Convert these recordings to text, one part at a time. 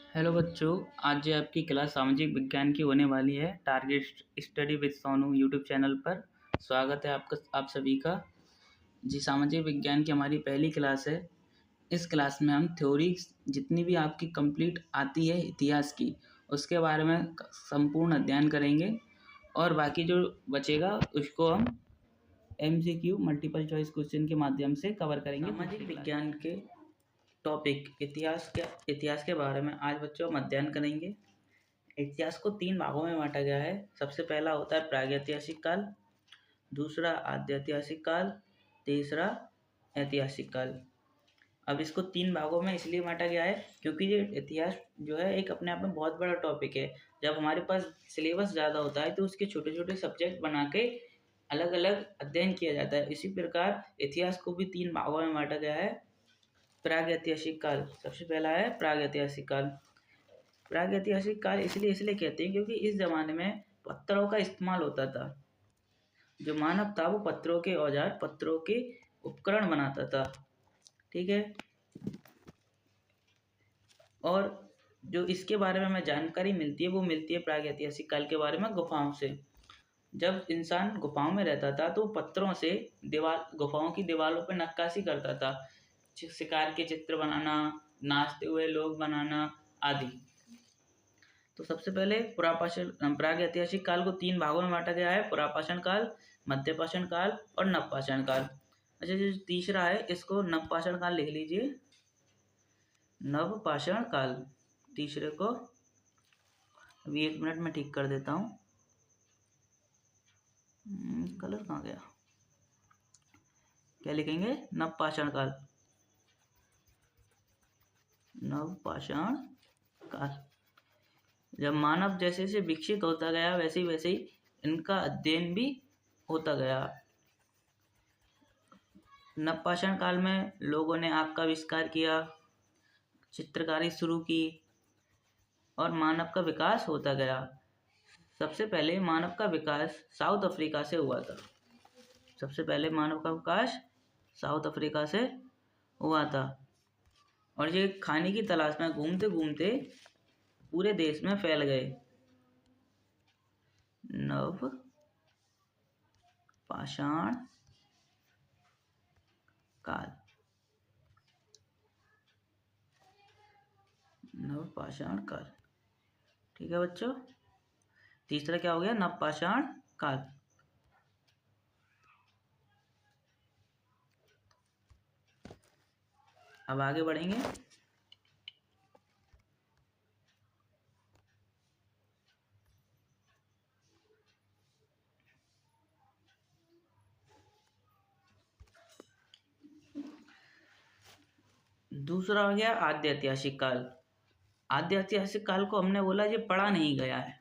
Hello बच्चों, आज जो आपकी क्लास सामाजिक विज्ञान की होने वाली है target study with Sonu YouTube channel पर। स्वागत है आपका, आप सभी का। जी, सामाजिक विज्ञान की हमारी पहली क्लास है। इस क्लास में हम थ्योरी जितनी भी आपकी कंप्लीट आती है इतिहास की, उसके बारे में संपूर्ण अध्ययन करेंगे और बाकी जो बचेगा उसको हम MCQ मल्टीपल चॉइस क्वेश्चन के माध्यम से कवर करेंगे। सामाजिक विज्ञान के टॉपिक इतिहास के बारे में आज बच्चों हम अध्ययन करेंगे। इतिहास को 3 भागों में बांटा गया है। सबसे पहला होता है प्रागैतिहासिक काल, दूसरा आद्यैतिहासिक काल, तीसरा ऐतिहासिक काल। अब इसको 3 भागों में इसलिए बांटा गया है क्योंकि ये इतिहास जो है एक अपने आप में बहुत बड़ा टॉपिक है। जब हमारे पास सिलेबस ज़्यादा होता है तो उसके छोटे छोटे सब्जेक्ट बना के अलग अलग अध्ययन किया जाता है। इसी प्रकार इतिहास को भी 3 भागों में बांटा गया है। प्रागैतिहासिक काल सबसे पहला है प्रागैतिहासिक काल। प्रागैतिहासिक काल इसलिए कहते हैं क्योंकि इस जमाने में पत्थरों का इस्तेमाल होता था। जो मानव था वो पत्थरों के औजार, पत्थरों के उपकरण बनाता था। ठीक है। और जो इसके बारे में हमें जानकारी मिलती है वो मिलती है प्रागैतिहासिक काल के बारे में गुफाओं से। जब इंसान गुफाओं में रहता था तो पत्थरों से गुफाओं की दीवारों पर नक्काशी करता था। शिकार के चित्र बनाना, नाचते हुए लोग बनाना आदि। तो सबसे पहले प्रागैतिहासिक काल को 3 भागों में बांटा गया है: पुरापाषाण काल, मध्यपाषाण काल और नवपाषाण काल। अच्छा, जो तीसरा है इसको नवपाषाण काल लिख लीजिए। नवपाषाण काल तीसरे को अभी 1 मिनट में ठीक कर देता हूँ। कलर कहाँ गया? क्या लिखेंगे? नवपाषाण काल। नवपाषाण काल। जब मानव जैसे जैसे विकसित होता गया वैसे ही इनका अध्ययन भी होता गया। नवपाषाण काल में लोगों ने आग का आविष्कार किया, चित्रकारी शुरू की और मानव का विकास होता गया। सबसे पहले मानव का विकास साउथ अफ्रीका से हुआ था। सबसे पहले मानव का विकास साउथ अफ्रीका से हुआ था और ये खाने की तलाश में घूमते घूमते पूरे देश में फैल गए। नवपाषाण काल। नवपाषाण काल। ठीक है बच्चों। तीसरा क्या हो गया? नवपाषाण काल। अब आगे बढ़ेंगे। दूसरा हो गया आद्य ऐतिहासिक काल। आद्य ऐतिहासिक काल को हमने बोला ये पढ़ा नहीं गया है।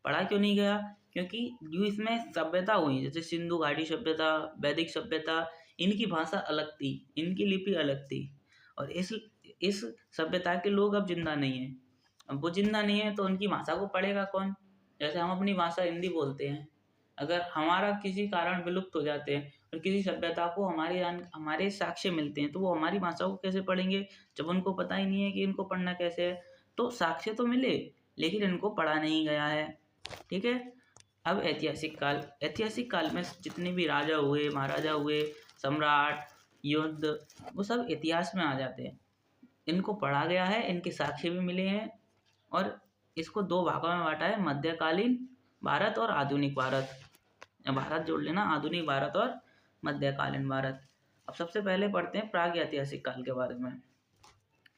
पढ़ा क्यों नहीं गया? क्योंकि जो इसमें सभ्यता हुई, जैसे सिंधु घाटी सभ्यता, वैदिक सभ्यता, इनकी भाषा अलग थी, इनकी लिपि अलग थी और इस सभ्यता के लोग अब जिंदा नहीं है। अब वो जिंदा नहीं है तो उनकी भाषा को पढ़ेगा कौन? जैसे हम अपनी भाषा हिंदी बोलते हैं, अगर हमारा किसी कारण विलुप्त हो जाते हैं और किसी सभ्यता को हमारे साक्ष्य मिलते हैं तो वो हमारी भाषा को कैसे पढ़ेंगे जब उनको पता ही नहीं है कि इनको पढ़ना कैसे है। तो साक्ष्य तो मिले लेकिन इनको पढ़ा नहीं गया है। ठीक है। अब ऐतिहासिक काल में जितने भी राजा हुए, महाराजा हुए, सम्राट, युद्ध, वो सब इतिहास में आ जाते हैं। इनको पढ़ा गया है, इनके साक्ष्य भी मिले हैं और इसको 2 भागों में बांटा है: मध्यकालीन भारत और आधुनिक भारत। भारत जोड़ लेना, आधुनिक भारत और मध्यकालीन भारत। अब सबसे पहले पढ़ते हैं प्रागैतिहासिक काल के बारे में।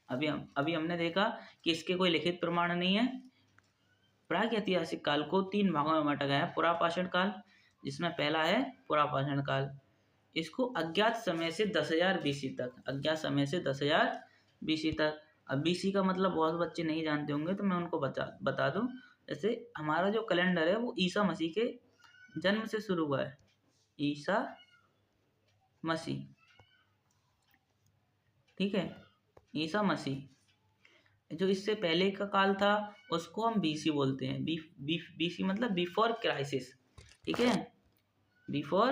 अभी हमने देखा कि इसके कोई लिखित प्रमाण नहीं है। प्रागैतिहासिक काल को 3 भागों में बांटा गया है: पुरापाषाण काल, जिसमें पहला है पुरापाषाण काल। इसको अज्ञात समय से 10,000 BC तक, अज्ञात समय से 10,000 BC तक। अब BC का मतलब बहुत बच्चे नहीं जानते होंगे तो मैं उनको बता दूं। जैसे हमारा जो कैलेंडर है वो ईसा मसीह के जन्म से शुरू हुआ है। ईसा मसीह, ठीक है, ईसा मसीह। जो इससे पहले का काल था उसको हम BC बोलते हैं। BC मतलब बिफोर क्राइसिस। ठीक है, बिफोर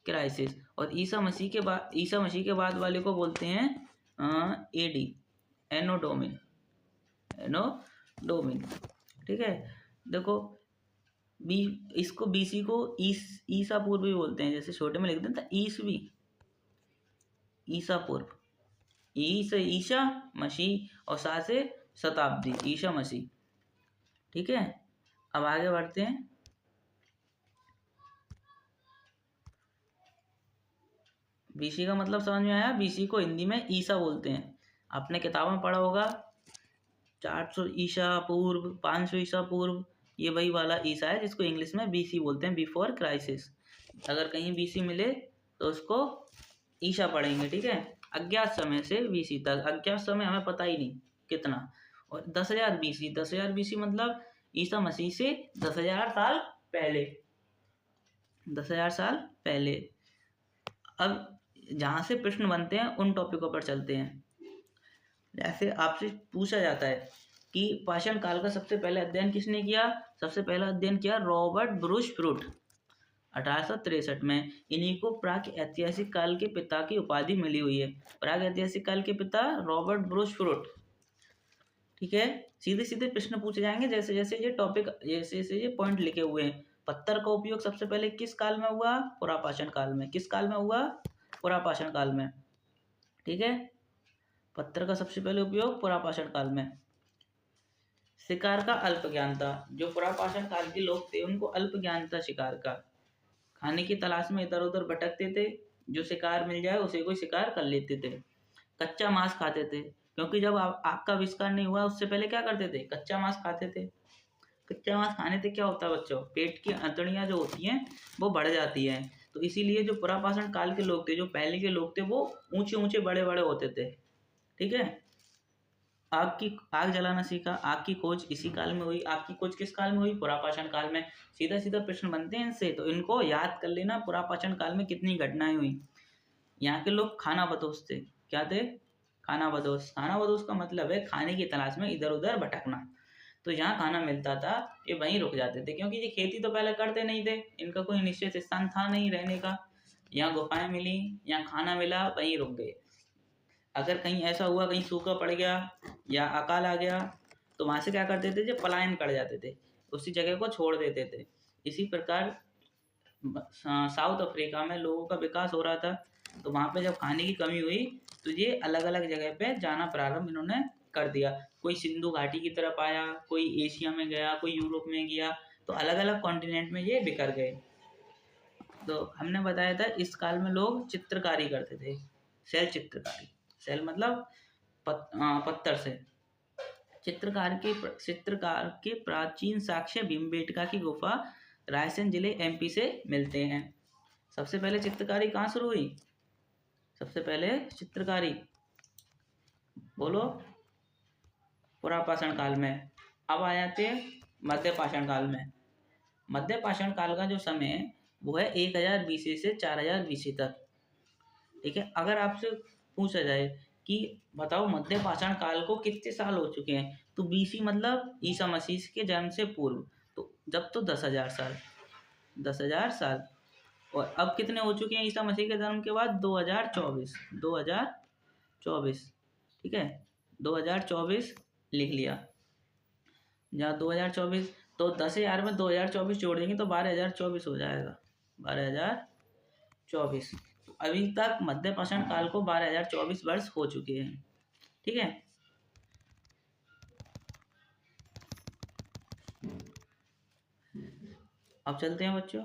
क्राइसिस। और ईसा मसीह के बाद वाले को बोलते हैं AD, एनो नो डोमिन। ठीक है, देखो बी, इसको बीसी को ईसा पूर्व भी बोलते हैं, जैसे छोटे में लिख दें तो ईसवी, ईसा पूर्व, ई से ईशा, मसीह और सा से शताब्दी, ईशा मसीह। ठीक है, अब आगे बढ़ते हैं। बीसी का मतलब समझ में आया? बीसी को हिंदी में ईसा बोलते हैं। आपने किताब में पढ़ा होगा 400 ईसा पूर्व, 500 ईसा पूर्व, ये वही वाला ईसा है जिसको इंग्लिश में बीसी बोलते हैं, बिफोर क्राइसिस। अगर कहीं बीसी मिले तो उसको ईसा पढ़ेंगे। ठीक है, अज्ञात समय से बीसी तक, अज्ञात समय हमें पता ही नहीं कितना। और 10,000 बीसी, 10,000 बीसी मतलब ईसा मसीह से 10,000 साल पहले, 10,000 साल पहले। अब जहाँ से प्रश्न बनते हैं उन टॉपिकों पर चलते हैं। जैसे आपसे पूछा जाता है कि पाषाण काल का सबसे पहले अध्ययन किसने किया? सबसे पहला अध्ययन किया रॉबर्ट ब्रूस फ्रूट 1863 में। इन्हीं को प्राक ऐतिहासिक काल के पिता की उपाधि मिली हुई है। प्राक ऐतिहासिक काल के पिता रॉबर्ट ब्रूस फ्रूट। ठीक है, सीधे सीधे प्रश्न पूछे जाएंगे जैसे जैसे ये टॉपिक, जैसे जैसे ये पॉइंट लिखे हुए हैं। पत्थर का उपयोग सबसे पहले किस काल में हुआ? पुरापाषाण काल में। किस काल में हुआ? पुरापाषाण काल में। ठीक है, पत्थर का सबसे पहले उपयोग पुरापाषाण काल में। शिकार का अल्प ज्ञान था। जो पुरापाषाण काल के लोग थे उनको अल्प ज्ञान था शिकार का। खाने की तलाश में इधर उधर भटकते थे, जो शिकार मिल जाए उसे कोई शिकार कर लेते थे। कच्चा मांस खाते थे, क्योंकि जब आग का आविष्कार नहीं हुआ उससे पहले क्या करते थे? कच्चा मांस खाते थे। कच्चा मांस खाने से क्या होता है बच्चों? पेट की अंतड़ियाँ जो होती हैं वो बढ़ जाती हैं। तो इसीलिए जो पुरापाषाण काल के लोग थे, जो पहले के लोग थे, वो ऊंचे ऊंचे बड़े बड़े होते थे। ठीक है, आग जलाना सीखा। आग की खोज इसी काल में हुई। आग की खोज किस काल में हुई? पुरापाषाण काल में। सीधा सीधा प्रश्न बनते हैं इनसे, तो इनको याद कर लेना। पुरापाषाण काल में कितनी घटनाएं हुई। यहाँ के लोग खाना बदोश थे। क्या थे? खाना बदोश। खाना बदोश का मतलब है खाने की तलाश में इधर उधर भटकना। तो जहाँ खाना मिलता था ये वहीं रुक जाते थे, क्योंकि ये खेती तो पहले करते नहीं थे, इनका कोई निश्चित स्थान था नहीं रहने का। यहाँ गुफाएं मिली, यहाँ खाना मिला, वहीं रुक गए। अगर कहीं ऐसा हुआ, कहीं सूखा पड़ गया या अकाल आ गया, तो वहाँ से क्या करते थे? जो पलायन कर जाते थे, उसी जगह को छोड़ देते थे। इसी प्रकार साउथ अफ्रीका में लोगों का विकास हो रहा था, तो वहाँ पे जब खाने की कमी हुई तो ये अलग अलग जगह पे जाना प्रारंभ इन्होंने कर दिया। कोई सिंधु घाटी की तरफ आया, कोई एशिया में गया, कोई यूरोप में गया, तो अलग अलग कॉन्टिनेंट में ये बिखर गए। तो हमने बताया था इस काल में लोग चित्रकारी करते थे, शैल चित्रकारी। शैल मतलब पत्थर से। चित्रकार के प्राचीन साक्ष्य भीमबेटका की गुफा रायसेन जिले एमपी से मिलते हैं। सबसे पहले चित्रकारी कहाँ शुरू हुई? सबसे पहले चित्रकारी बोलो पुरापाषाण काल में। अब आ जाते हैं मध्य पाषाण काल में। मध्य पाषाण काल का जो समय है वो है 1000 बीसी से 4000 बीसी तक। ठीक है, अगर आपसे पूछा जाए कि बताओ मध्य पाषाण काल को कितने साल हो चुके हैं, तो बीसी मतलब ईसा मसीह के जन्म से पूर्व, तो जब तो 10,000 साल, 10,000 साल। और अब कितने हो चुके हैं ईसा मसीह के जन्म के बाद? 2024, 2024। ठीक है, 2024 लिख लिया। जहाँ 2024, तो 10,000 में 2024 जोड़ देंगे तो 12,024 हो जाएगा, 12,024। अभी तक मध्य पाषाण काल को 12,024 वर्ष हो चुके हैं। ठीक है, अब चलते हैं बच्चों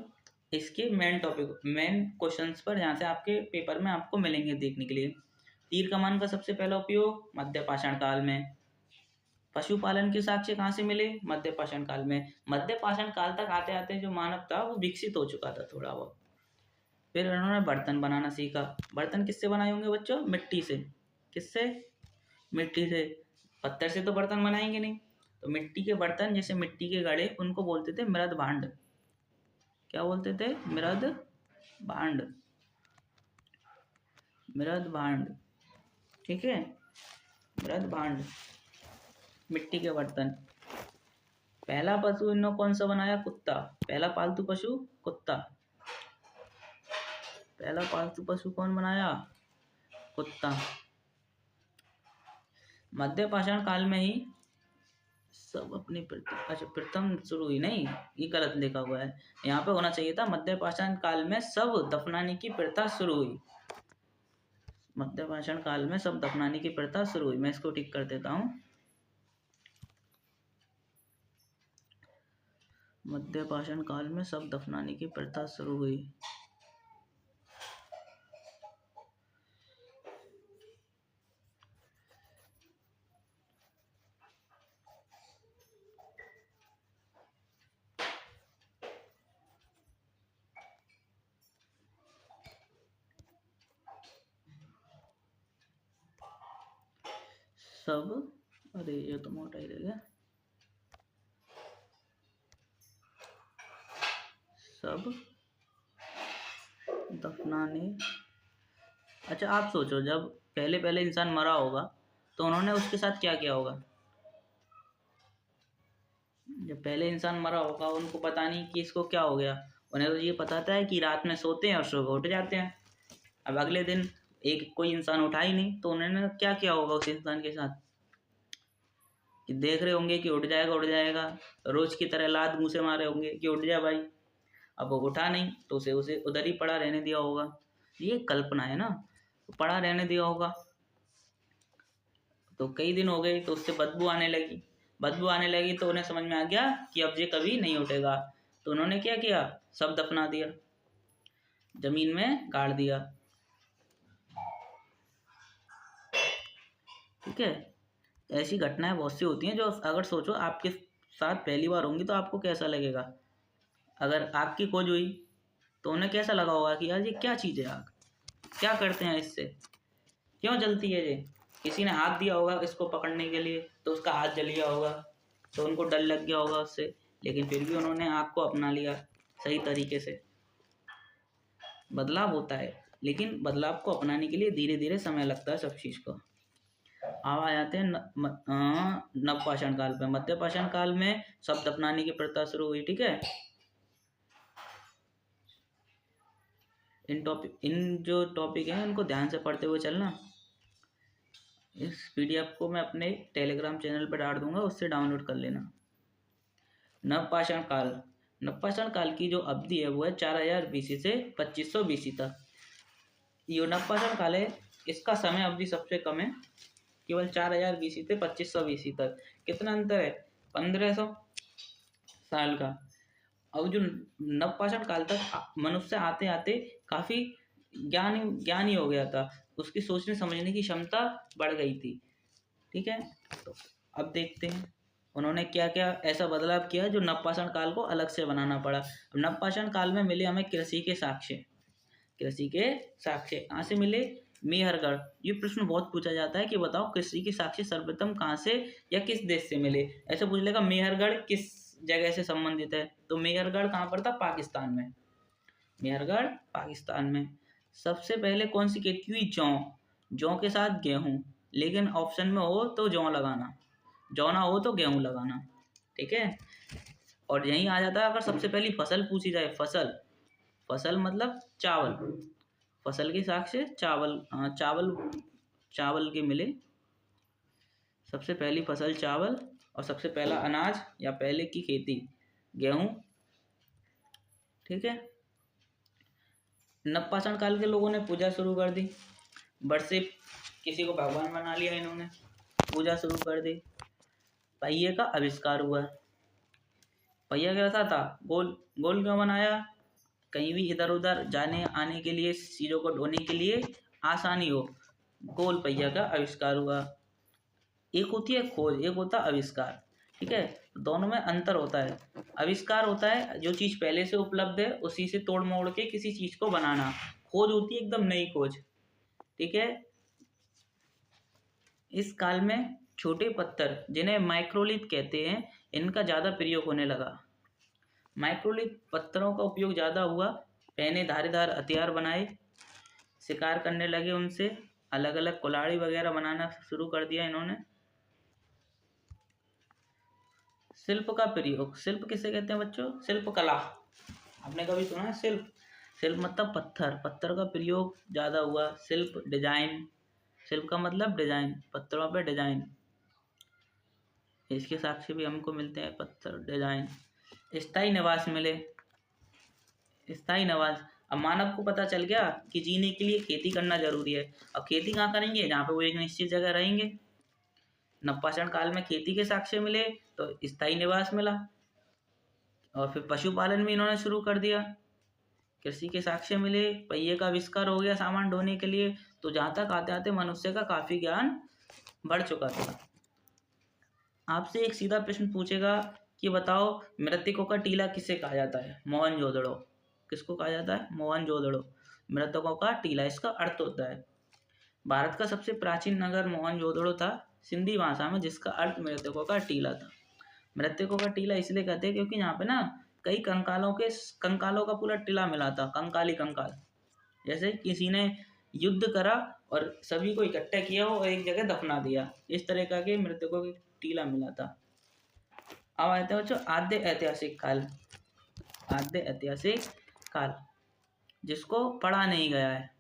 इसके मेन टॉपिक, मेन क्वेश्चंस पर, जहाँ से आपके पेपर में आपको मिलेंगे देखने के लिए। तीर कमान का सबसे पहला उपयोग मध्य पाषाण काल में। पशुपालन के साक्ष्य कहाँ से मिले? मध्य पाषाण काल में। मध्य पाषाण काल तक आते आते जो मानव था वो विकसित हो चुका था थोड़ा बहुत। फिर उन्होंने बर्तन बनाना सीखा। बर्तन किससे बनाए होंगे बच्चों? मिट्टी से। किससे? मिट्टी से। पत्थर से तो बर्तन बनाएंगे नहीं, तो मिट्टी के बर्तन, जैसे मिट्टी के घड़े, उनको बोलते थे मृद भांड। क्या बोलते थे? मृद भांड, मृद भांड। ठीक है, मृद भांड, मिट्टी के बर्तन। पहला पशु इन्होंने कौन सा बनाया? कुत्ता। पहला पालतू पशु कुत्ता। पहला पालतू पशु कौन बनाया? कुत्ता। मध्य पाषाण काल में ही सब अपनी अच्छा प्रथम शुरू हुई, नहीं ये गलत लिखा हुआ है, यहाँ पे होना चाहिए था मध्य पाषाण काल में सब दफनाने की प्रथा शुरू हुई। मध्य पाषाण काल में सब दफनाने की प्रथा शुरू हुई। मैं इसको ठीक कर देता हूँ। मध्य पाषाण काल में सब दफनाने की प्रथा शुरू हुई। सब, अरे ये तो मोटा ही रह गया। सब दफनाने, अच्छा आप सोचो जब पहले पहले इंसान मरा होगा तो उन्होंने उसके साथ क्या किया होगा। जब पहले इंसान मरा होगा उनको पता नहीं कि इसको क्या हो गया, उन्हें तो ये पता था कि रात में सोते हैं और सुबह उठ जाते हैं। अब अगले दिन एक कोई इंसान उठा ही नहीं, तो उन्होंने क्या किया होगा उस इंसान के साथ कि देख रहे होंगे कि उठ जाएगा उठ जाएगा, रोज की तरह लात मुँह से मारे होंगे कि उठ जा भाई। अब वो उठा नहीं तो उसे उसे उधर ही पड़ा रहने दिया होगा। ये कल्पना है ना, तो पड़ा रहने दिया होगा। तो कई दिन हो गए तो उससे बदबू आने लगी, बदबू आने लगी तो उन्हें समझ में आ गया कि अब ये कभी नहीं उठेगा। तो उन्होंने क्या किया, सब दफना दिया, जमीन में गाड़ दिया। ठीक है, ऐसी घटनाएं बहुत सी होती हैं जो अगर सोचो आपके साथ पहली बार होंगी तो आपको कैसा लगेगा। अगर आग की खोज हुई तो उन्हें कैसा लगा होगा कि यार ये क्या चीज़ है, आग क्या करते हैं इससे, क्यों जलती है ये। किसी ने हाथ दिया होगा इसको पकड़ने के लिए तो उसका हाथ जल गया होगा, तो उनको डर लग गया होगा उससे, लेकिन फिर भी उन्होंने आग को अपना लिया सही तरीके से। बदलाव होता है लेकिन बदलाव को अपनाने के लिए धीरे धीरे समय लगता है सब चीज़ को। अब आ जाते हैं नवपाषाण काल पे। मध्य पाषाण काल में शब्द अपनाने की प्रथा शुरू हुई। ठीक है, इन जो टॉपिक हैं उनको ध्यान से पढ़ते हुए चलना। इस पीडीएफ को मैं अपने टेलीग्राम चैनल पर डाल दूंगा, उससे डाउनलोड कर लेना। नवपाषाण काल, नवपाषाण काल की जो अवधि है वो है 4000 बीसी से 2500 बीसी तक। ये नवपाषाण काल है, इसका समय अवधि सबसे कम है, केवल 4000 बीसी से 2500 बीसी तक। कितना अंतर है, 1500 साल का। अब जो नवपाषाण काल तक मनुष्य आते आते काफी ज्ञानी हो गया था, उसकी सोचने समझने की क्षमता बढ़ गई थी। ठीक है, तो अब देखते हैं उन्होंने क्या क्या ऐसा बदलाव किया जो नवपाषाण काल को अलग से बनाना पड़ा। नवपाषाण काल में मिले हमें कृषि के साक्ष्य, कृषि के साक्ष्य कहाँ से मिले, मेहरगढ़। ये प्रश्न बहुत पूछा जाता है कि बताओ कृषि के साक्ष्य सर्वप्रथम कहाँ से या किस देश से मिले। ऐसे पूछ लेगा मेहरगढ़ किस जगह से संबंधित है, तो मेहरगढ़ कहाँ पर था, पाकिस्तान में। मेहरगढ़ पाकिस्तान में। सबसे पहले कौन सी खेती हुई, जौ, जौ के साथ गेहूं, लेकिन ऑप्शन में हो तो जौ लगाना, जौ ना हो तो गेहूं लगाना। ठीक है, और यही आ जाता है अगर सबसे पहली फसल पूछी जाए, फसल, फसल मतलब चावल, फसल के साक्ष्य चावल, चावल, चावल के मिले। सबसे पहली फसल चावल और सबसे पहला अनाज या पहले की खेती गेहूं। ठीक है, नवपाषाण काल के लोगों ने पूजा शुरू कर दी, बट से किसी को भगवान बना लिया इन्होंने, पूजा शुरू कर दी। पहिए का आविष्कार हुआ। पहिया कैसा था, गोल, गोल क्यों बनाया, कहीं भी इधर उधर जाने आने के लिए, चीज़ों को ढोने के लिए आसानी हो, गोल पहिया का आविष्कार हुआ। एक होती है खोज, एक होता है आविष्कार। ठीक है, दोनों में अंतर होता है। आविष्कार होता है जो चीज़ पहले से उपलब्ध है उसी से तोड़ मोड़ के किसी चीज़ को बनाना। खोज होती है एकदम नई खोज। ठीक है, इस काल में छोटे पत्थर जिन्हें माइक्रोलिथ कहते हैं, इनका ज़्यादा प्रयोग होने लगा। माइक्रोलिथ पत्थरों का उपयोग ज़्यादा हुआ, पहने धारीदार हथियार बनाए, शिकार करने लगे उनसे, अलग अलग कुल्हाड़ी वगैरह बनाना शुरू कर दिया इन्होंने। शिल्प का प्रयोग, शिल्प किसे कहते हैं बच्चों, शिल्प कला, आपने कभी सुना है शिल्प, शिल्प मतलब पत्थर, पत्थर का प्रयोग ज़्यादा हुआ। शिल्प डिजाइन, शिल्प का मतलब डिजाइन, पत्थरों पे डिजाइन, इसके साक्ष्य भी हमको मिलते हैं। पत्थर डिजाइन, स्थायी निवास मिले, स्थायी निवास। अब मानव को पता चल गया कि जीने के लिए खेती करना जरूरी है। अब खेती कहाँ करेंगे? जहाँ पे वो एक निश्चित जगह रहेंगे। नवपाषाण काल में खेती के साक्ष्य मिले तो स्थायी निवास मिला। और फिर पशुपालन भी इन्होंने शुरू कर दिया। कृषि के साक्ष्य मिले, पहिए का आविष्कार हो गया सामान ढोने के लिए। तो जहाँ तक आते आते मनुष्य का काफी ज्ञान बढ़ चुका था। आपसे एक सीधा प्रश्न पूछेगा कि बताओ मृतकों का टीला किसे कहा जाता है? मोहनजोदड़ो। किसको कहा जाता है? मोहनजोदड़ो। मृतकों का टीला इसका अर्थ होता है। भारत का सबसे प्राचीन नगर मोहनजोदड़ो था सिंधी भाषा में, जिसका अर्थ मृतकों का टीला था। मृतकों का टीला इसलिए कहते हैं क्योंकि यहाँ पे ना कई कंकालों का पूरा टीला मिला था। कंकाली कंकाल, जैसे किसी ने युद्ध करा और सभी को इकट्ठा किया और एक जगह दफना दिया, इस तरह का के मृतकों की टीला मिला था। अब आते हैं बच्चों आद्य ऐतिहासिक काल। आद्य ऐतिहासिक काल जिसको पढ़ा नहीं गया है।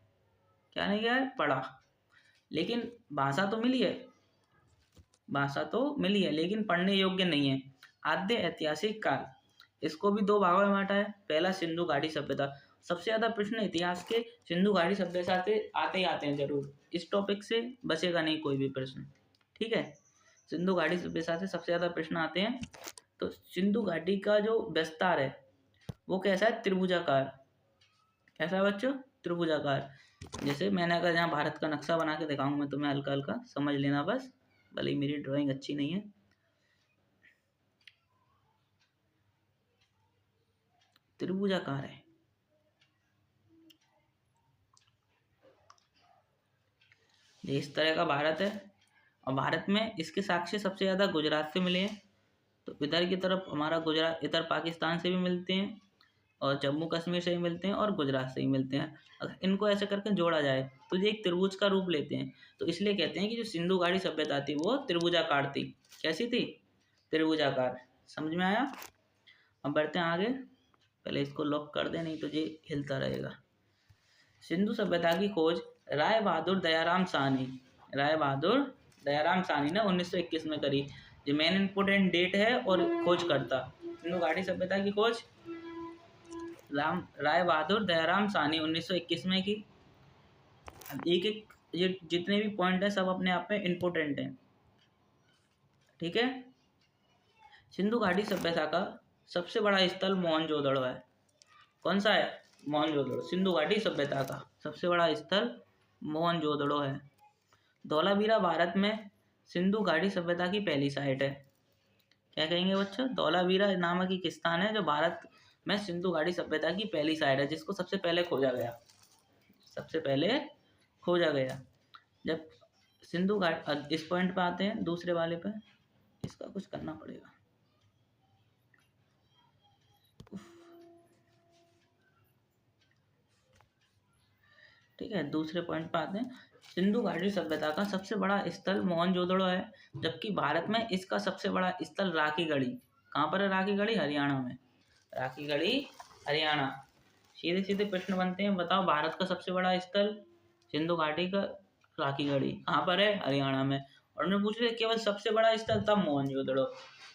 क्या नहीं गया है? पढ़ा। लेकिन भाषा तो मिली है, भाषा तो मिली है लेकिन पढ़ने योग्य नहीं है। आद्य ऐतिहासिक काल, इसको भी दो भागों में बांटा है। पहला सिंधु घाटी सभ्यता। सबसे ज्यादा प्रश्न इतिहास के सिंधु घाटी सभ्यता से आते ही आते हैं जरूर। इस टॉपिक से बचेगा नहीं कोई भी प्रश्न, ठीक है। सिंधु घाटी सभ्यता से सबसे ज्यादा प्रश्न आते हैं। तो सिंधु घाटी का जो विस्तार है वो कैसा है? त्रिभुजाकार। कैसा है बच्चों? त्रिभुजाकार। जैसे मैंने अगर यहाँ भारत का नक्शा बना के दिखाऊंगा मैं तुम्हें, हल्का हल्का समझ लेना बस, भले ही मेरी ड्राइंग अच्छी नहीं है। त्रिभुजाकार है। ये इस तरह का भारत है। और भारत में इसके साक्ष्य सबसे ज्यादा गुजरात से मिले हैं। तो इधर की तरफ हमारा गुजरात, इधर पाकिस्तान से भी मिलते हैं और जम्मू कश्मीर से भी मिलते हैं और गुजरात से भी मिलते हैं। अगर इनको ऐसे करके जोड़ा जाए तो ये एक त्रिभुज का रूप लेते हैं। तो इसलिए कहते हैं कि जो सिंधु घाटी सभ्यता थी वो त्रिभुजाकार थी। कैसी थी? त्रिभुजाकार। समझ में आया? अब बढ़ते हैं आगे। पहले इसको लॉक कर दे, नहीं तो ये हिलता रहेगा। सिंधु सभ्यता की खोज राय बहादुर दयाराम साहनी, राय बहादुर दयाराम साहनी ने 1921 में करी। जो मेन इंपोर्टेंट डेट है और खोज करता। सिंधु घाटी सभ्यता की खोज राय बहादुर दयाराम साहनी 1921 में की। एक एक ये जितने भी पॉइंट है सब अपने आप में इंपोर्टेंट हैं, ठीक है। सिंधु घाटी सभ्यता का सबसे बड़ा स्थल मोहनजोदड़ो है। कौन सा है? मोहनजोदड़ो। सिंधु घाटी सभ्यता का सबसे बड़ा स्थल मोहनजोदड़ो है। धौलावीरा भारत में सिंधु घाटी सभ्यता की पहली साइट है। क्या कहेंगे बच्चों? धौलावीरा नामक एक स्थान है जो भारत में सिंधु घाटी सभ्यता की पहली साइट है, जिसको सबसे पहले खोजा गया। सबसे पहले खोजा गया जब सिंधु घाट। इस पॉइंट पे आते हैं दूसरे वाले पे, इसका कुछ करना पड़ेगा। ठीक है, दूसरे पॉइंट पे आते हैं। सिंधु घाटी सभ्यता का सबसे बड़ा स्थल मोहनजोदड़ो है, जबकि भारत में इसका सबसे बड़ा स्थल राखीगढ़ी। कहाँ पर है राखीगढ़ी? हरियाणा में। राखीगढ़ी हरियाणा। सीधे सीधे प्रश्न बनते हैं, बताओ भारत का सबसे बड़ा स्थल सिंधु घाटी का राखीगढ़ी कहाँ पर है? हरियाणा में। और उन्होंने पूछ लिया केवल सबसे बड़ा स्थल, तब मोहनजोदड़ो।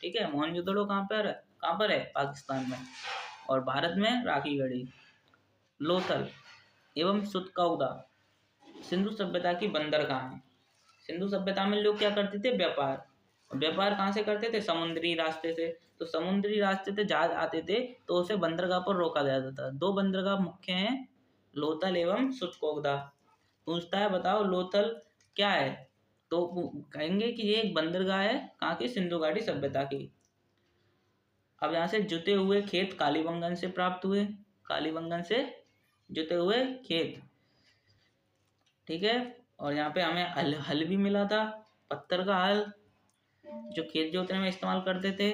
ठीक है, मोहनजोदड़ो कहाँ पर है? कहाँ पर है? पाकिस्तान में। और भारत में राखीगढ़ी। लोथल एवं सुतकौदा सिंधु सभ्यता की बंदरगाह है। सिंधु सभ्यता में लोग क्या करते थे? व्यापार। व्यापार कहाँ से करते थे? समुद्री रास्ते से। तो समुद्री रास्ते से जहाज आते थे तो उसे बंदरगाह पर रोका जाता था। दो बंदरगाह मुख्य हैं, लोथल एवं सुतकौदा। पूछता है बताओ लोथल क्या है? तो कहेंगे कि ये एक बंदरगाह है। कहाँ की? सिंधु घाटी सभ्यता की। अब यहाँ से जुते हुए खेत कालीबंगन से प्राप्त हुए। कालीबंगन से जुते हुए खेत, ठीक है। और यहाँ पे हमें हल भी मिला था, पत्थर का हल, जो खेत जोतने में इस्तेमाल करते थे।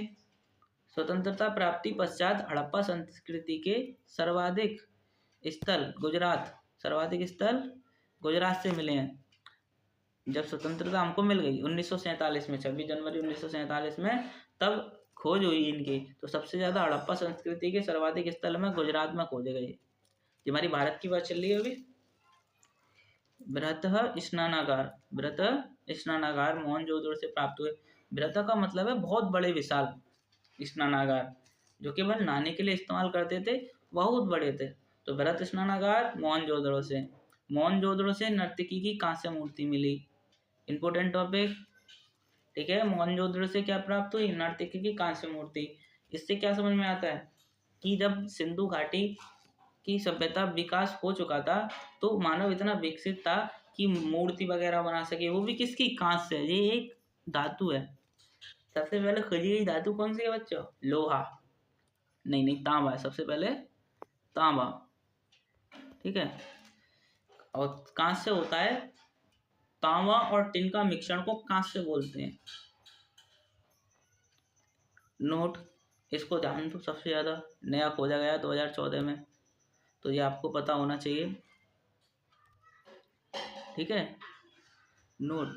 स्वतंत्रता प्राप्ति पश्चात हड़प्पा संस्कृति के सर्वाधिक स्थल गुजरात, सर्वाधिक स्थल गुजरात से मिले हैं। जब स्वतंत्रता हमको मिल गई 1947 में, 26 जनवरी 1947 में, तब खोज हुई इनकी। तो सबसे ज्यादा हड़प्पा संस्कृति के सर्वाधिक स्थल में गुजरात में खोजे गए। हमारी भारत की बात चल रही है अभी। बृहत स्नानागार, बृहत स्नानागार मोहनजोदड़ो से प्राप्त हुए। वृता का मतलब है बहुत बड़े विशाल स्नानागार, जो केवल नहाने के लिए इस्तेमाल करते थे, बहुत बड़े थे। तो वृहत स्नानागार मोहनजोदड़ो से। मोहनजोदड़ो से नर्तकी की कांस्य मूर्ति मिली। इंपोर्टेंट टॉपिक, ठीक है। मोहनजोदड़ो से क्या प्राप्त हुई? नर्तकी की कांस्य मूर्ति। इससे क्या समझ में आता है कि जब सिंधु घाटी की सभ्यता विकास हो चुका था तो मानव इतना विकसित था कि मूर्ति वगैरह बना सके, वो भी किसकी? कांस्य से। ये एक धातु है। सबसे पहले खोजी गई धातु कौन सी है बच्चों? लोहा। नहीं नहीं, तांबा है सबसे पहले, तांबा, ठीक है। और कांस्य होता है, तांबा और टिन का मिश्रण को कांस्य बोलते हैं। नोट, इसको ध्यान दो। सबसे ज्यादा नया खोजा गया 2014 में, तो ये आपको पता होना चाहिए, ठीक है। नोट,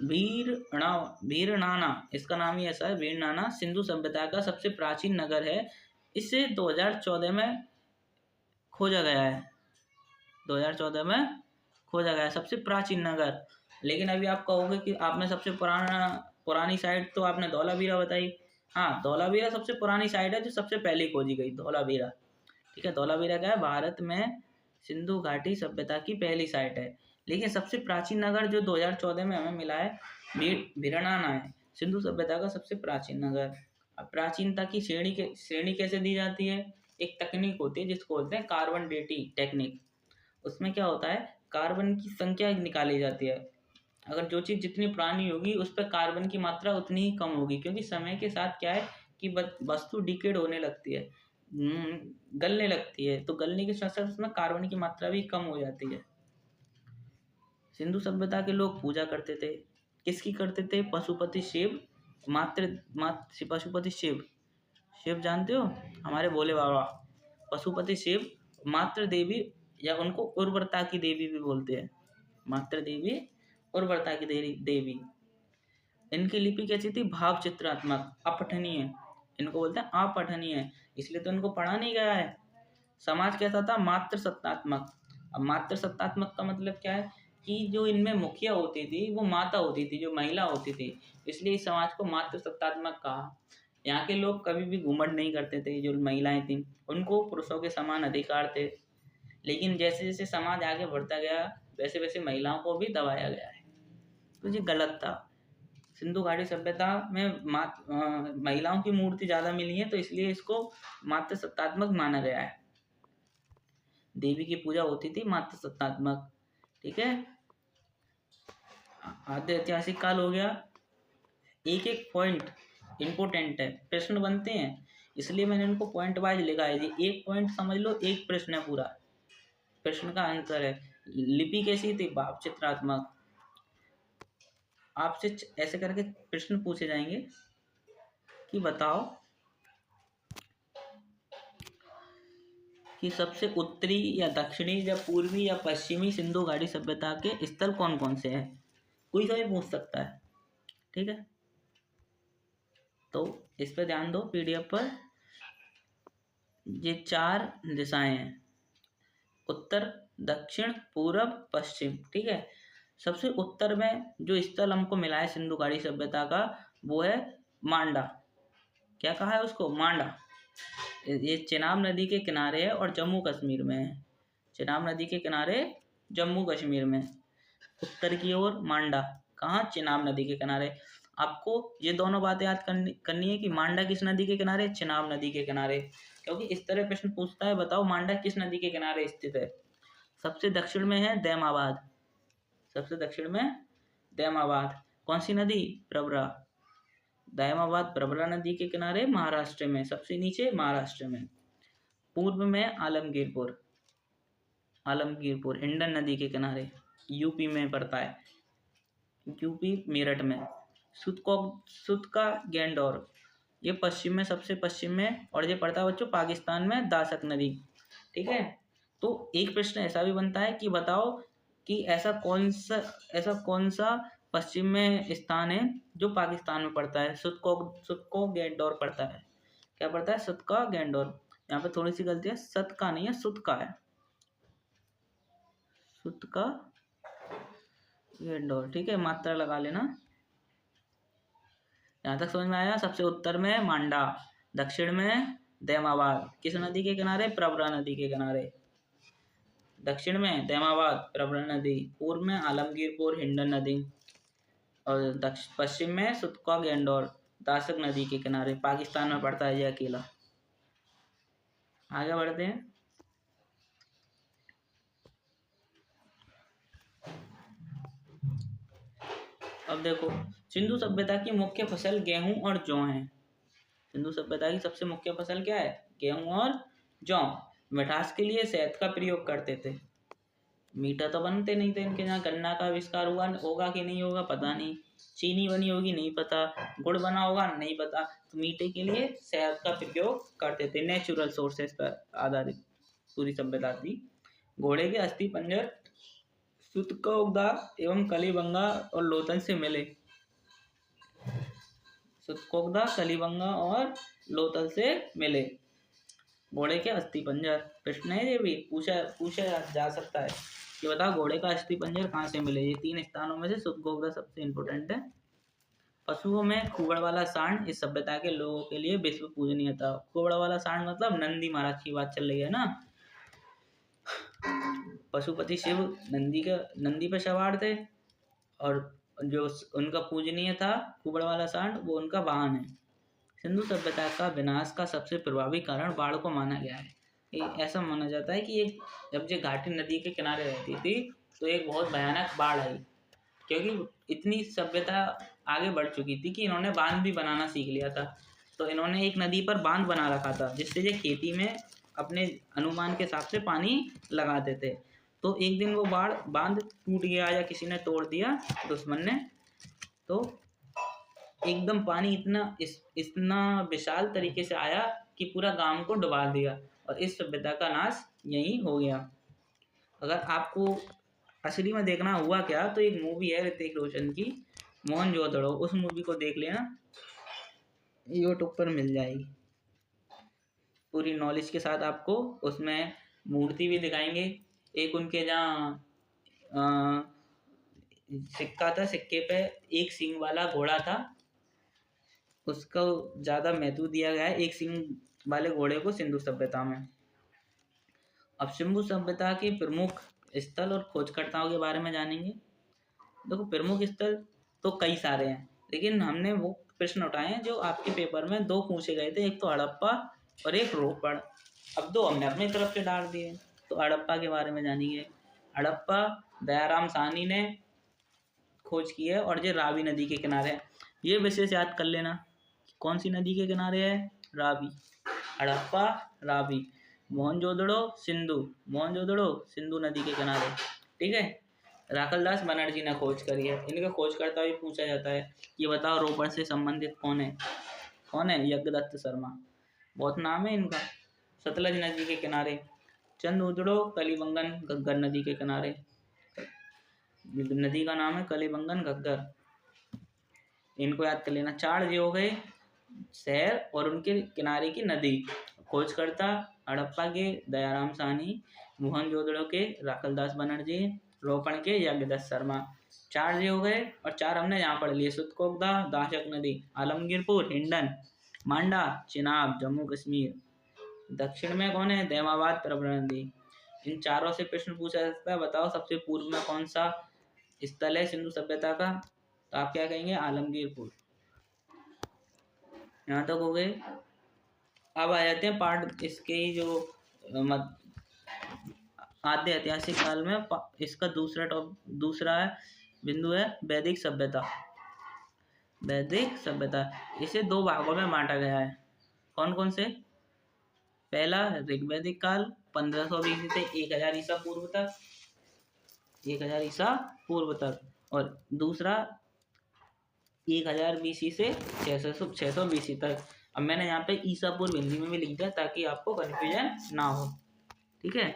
वीरनाना, इसका नाम ही ऐसा है, वीरनाना सिंधु सभ्यता का सबसे प्राचीन नगर है। इसे 2014 में खोजा गया है, 2014 में खोजा गया सबसे प्राचीन नगर। लेकिन अभी आप कहोगे कि आपने सबसे पुरानी साइट तो आपने धौलावीरा बताई। हाँ, धौलावीरा सबसे पुरानी साइट है जो सबसे पहले खोजी गई, धौलावीरा, ठीक है। धौलावीरा क्या है? भारत में सिंधु घाटी सभ्यता की पहली साइट है। लेकिन सबसे प्राचीन नगर जो 2014 में हमें मिला है, वीरनाना है, सिंधु सभ्यता का सबसे प्राचीन नगर। अब प्राचीनता की श्रेणी कैसे दी जाती है? एक तकनीक होती है जिसको बोलते हैं कार्बन डेटिंग टेक्निक। उसमें क्या होता है, कार्बन की संख्या निकाली जाती है। अगर जो चीज़ जितनी पुरानी होगी उस पर कार्बन की मात्रा उतनी ही कम होगी, क्योंकि समय के साथ क्या है कि वस्तु डिकेड होने लगती है, गलने लगती है, तो गलने के साथ साथ उसमें कार्बन की मात्रा भी कम हो जाती है। सिंधु सभ्यता के लोग पूजा करते थे, किसकी करते थे? पशुपति शिव, पशुपति शिव, शिव जानते हो, हमारे भोले बाबा। पशुपति शिव, मातृ देवी, या उनको उर्वरता की देवी भी बोलते हैं, मातृ देवी, उर्वरता की देवी। इनकी लिपि कैसी थी? भाव चित्रात्मक, अपठनीय, इनको बोलते हैं अपठनीय, इसलिए तो इनको पढ़ा नहीं गया है। समाज कैसा था? मातृ सत्तात्मक। अब मातृ सत्तात्मक का मतलब क्या है कि जो इनमें मुखिया होती थी वो माता होती थी, जो महिला होती थी, इसलिए इस समाज को मातृ सत्तात्मक कहा। यहाँ के लोग कभी भी घूमट नहीं करते थे, जो महिलाएं थी उनको पुरुषों के समान अधिकार थे। लेकिन जैसे जैसे समाज आगे बढ़ता गया वैसे वैसे महिलाओं को भी दबाया गया है, तो ये गलत था। सिंधु घाटी सभ्यता में महिलाओं की मूर्ति ज्यादा मिली है, तो इसलिए इसको मातृ सत्तात्मक माना गया है। देवी की पूजा होती थी मातृ सत्तात्मक, ठीक है। आद्य ऐतिहासिक काल हो गया। एक एक पॉइंट इंपोर्टेंट है, प्रश्न बनते हैं, इसलिए मैंने उनको पॉइंट वाइज लिखा है। जी एक पॉइंट समझ लो, एक प्रश्न है पूरा, प्रश्न का आंसर है। लिपि कैसी थी? भाव चित्रात्मक। आपसे ऐसे करके प्रश्न पूछे जाएंगे कि बताओ कि सबसे उत्तरी या दक्षिणी या पूर्वी या पश्चिमी सिंधु घाटी सभ्यता के स्थल कौन कौन से हैं, कोई सा भी पूछ सकता है, ठीक है। तो इस पे ध्यान दो, पीडीएफ पर ये 4 दिशाएं हैं, उत्तर, दक्षिण, पूरब, पश्चिम, ठीक है। सबसे उत्तर में जो स्थल हमको मिला है सिंधु घाटी सभ्यता का, वो है मांडा। क्या कहा है उसको? मांडा। ये चेनाब नदी के किनारे है और जम्मू कश्मीर में है। चेनाब नदी के किनारे, जम्मू कश्मीर में। उत्तर की ओर मांडा, कहाँ? चेनाब नदी के किनारे। आपको ये दोनों बातें याद करनी है कि मांडा किस नदी के किनारे? चेनाब नदी के किनारे। क्योंकि इस तरह प्रश्न पूछता है, बताओ मांडा किस नदी के किनारे स्थित है। सबसे दक्षिण में है दैमाबाद, सबसे दक्षिण में दैमाबाद। कौन सी नदी? प्रवरा। दैमाबाद प्रवरा नदी के किनारे, महाराष्ट्र में, सबसे नीचे महाराष्ट्र में। पूर्व में आलमगीरपुर, आलमगीरपुर हिंडन नदी के किनारे, यूपी में पड़ता है, यूपी मेरठ में। सुतका गैंडोर, ये पश्चिम में, सबसे पश्चिम में, और ये पड़ता है बच्चों पाकिस्तान में, दासक नदी, ठीक है। तो एक प्रश्न ऐसा भी बनता है कि बताओ कि ऐसा कौन सा पश्चिम में स्थान है जो पाकिस्तान में पड़ता है? सुतको गैंडोर पड़ता है। क्या पड़ता है? सुतका गैंडोर। यहाँ पे थोड़ी सी गलती है, सतका नहीं है, सुतका है, सुतका गैंडोर, ठीक है, मात्रा लगा लेना। यहाँ तक समझ में आया। सबसे उत्तर में मांडा, दक्षिण में दैमाबाद, किस नदी के किनारे? प्रवरा नदी के किनारे। दक्षिण में दैमाबाद, प्रवरा नदी, पूर्व में आलमगीरपुर, हिंडन नदी, और पश्चिम में सुतकौग एंडोर, दासक नदी के किनारे। पाकिस्तान में पड़ता है ये अकेला। आगे बढ़ते हैं। अब देखो, सिंधु सभ्यता की मुख्य फसल गेहूं और जौ है। सिंधु सभ्यता की सबसे मुख्य फसल क्या है? गेहूं और जौ। मिठास के लिए शहद का प्रयोग करते थे। मीठा तो बनते नहीं थे इनके यहाँ। गन्ना का आविष्कार हुआ होगा कि नहीं होगा पता नहीं, चीनी बनी होगी नहीं पता, गुड़ बना होगा नहीं पता। तो मीठे के लिए शहद का प्रयोग करते थे। नेचुरल सोर्सेस पर आधारित पूरी सभ्यता थी। घोड़े के अस्थि पंजर सुतकौदा एवं कलिबंगा और लोथल से मिले। सुतकौदा, कलिबंगा और लोथल से मिले घोड़े के अस्थि पंजर। प्रश्न है ये भी पूछा जा सकता है कि बताओ घोड़े का अस्थि पंजर कहाँ से मिले। ये 3 स्थानों में से सुतकौदा सबसे इंपोर्टेंट है। पशुओं में कुबड़ वाला सांड इस सभ्यता के लोगों के लिए विश्व पूजनीय था। कुबड़ वाला सांड मतलब नंदी महाराज की बात चल रही है ना। पशुपति शिव नंदी पर सवार थे, और जो उनका पूजनीय था कुबड़ वाला सांड, वो उनका वाहन है। सिंधु सभ्यता का विनाश का सबसे प्रभावी कारण बाढ़ को माना गया है। ऐसा माना जाता है कि एक जब ये घाटी नदी के किनारे रहती थी तो एक बहुत भयानक बाढ़ आई, क्योंकि इतनी सभ्यता आगे बढ़ चुकी थी कि इन्होंने बांध भी बनाना सीख लिया था। तो इन्होंने एक नदी पर बांध बना रखा था जिससे ये खेती में अपने अनुमान के हिसाब से पानी लगाते थे। तो एक दिन वो बांध टूट गया या किसी ने तोड़ दिया दुश्मन ने, तो एकदम पानी इतना विशाल तरीके से आया कि पूरा गांव को डुबा दिया, और इस सभ्यता का नाश यही हो गया। अगर आपको असली में देखना हुआ क्या, तो एक मूवी है ऋतिक रोशन की, मोहनजोदड़ो, उस मूवी को देख लेना, यूट्यूब पर मिल जाएगी। पूरी नॉलेज के साथ आपको उसमें मूर्ति भी दिखाएंगे। एक उनके जहाँ सिक्का था, सिक्के पे एक सींग वाला घोड़ा था, उसको ज़्यादा महत्व दिया गया है एक सींग वाले घोड़े को सिंधु सभ्यता में। अब सिंधु सभ्यता के प्रमुख स्थल और खोजकर्ताओं के बारे में जानेंगे। देखो, प्रमुख स्थल तो कई सारे हैं, लेकिन हमने वो प्रश्न उठाए हैं जो आपके पेपर में 2 पूछे गए थे, एक तो हड़प्पा और एक रोपड़। अब 2 हमने अपनी तरफ से डाल दिए। तो हड़प्पा के बारे में जानेंगे। हड़प्पा दयाराम साहनी ने खोज की है, और ये रावी नदी के किनारे है। ये विशेष याद कर लेना, कौन सी नदी के किनारे है? रावी। हड़प्पा रावी, मोहनजोदड़ो सिंधु नदी के किनारे। ठीक है। राखलदास बनर्जी ने खोज करी है। इनका खोजकर्ता भी पूछा जाता है। ये बताओ रोपड़ से संबंधित कौन है? यज्ञदत्त शर्मा, बहुत नाम है इनका। सतलज नदी के किनारे। चंद्रउदड़ो कलिबंगन घग्गर नदी के किनारे। नदी का नाम है कलिबंगन घग्गर, इनको याद कर लेना। 4 जो हो गए शहर और उनके किनारे की नदी। खोजकर्ता हड़प्पा के दयाराम साहनी, मोहनजोदड़ो के राखलदास बनर्जी, रोपड़ के यज्ञदत्त शर्मा। 4 जो हो गए, और 4 हमने यहाँ पढ़ लिए। सुतकोगदा दाशक नदी, आलमगीरपुर हिंडन, मांडा चिनाब जम्मू कश्मीर। दक्षिण में कौन है? दैमाबाद प्रवरा नदी। इन चारों से प्रश्न पूछा जा सकता है। बताओ सबसे पूर्व में कौन सा स्थल है सिंधु सभ्यता का? तो आप क्या कहेंगे? आलमगीरपुर। यहाँ तक हो गए। अब आ जाते हैं पार्ट इसके जो आद्य ऐतिहासिक काल में इसका दूसरा बिंदु है वैदिक सभ्यता। वैदिक सभ्यता इसे 2 भागों में बांटा गया है। कौन कौन से? पहला ऋग्वैदिक काल 1500 BC से 1000 ईसा पूर्व तक, 1000 ईसा पूर्व तक, और दूसरा 1000 BC से 600 BC तक। अब मैंने यहाँ पे ईसा पूर्व हिंदी में भी लिख दिया ताकि आपको कन्फ्यूजन ना हो। ठीक है।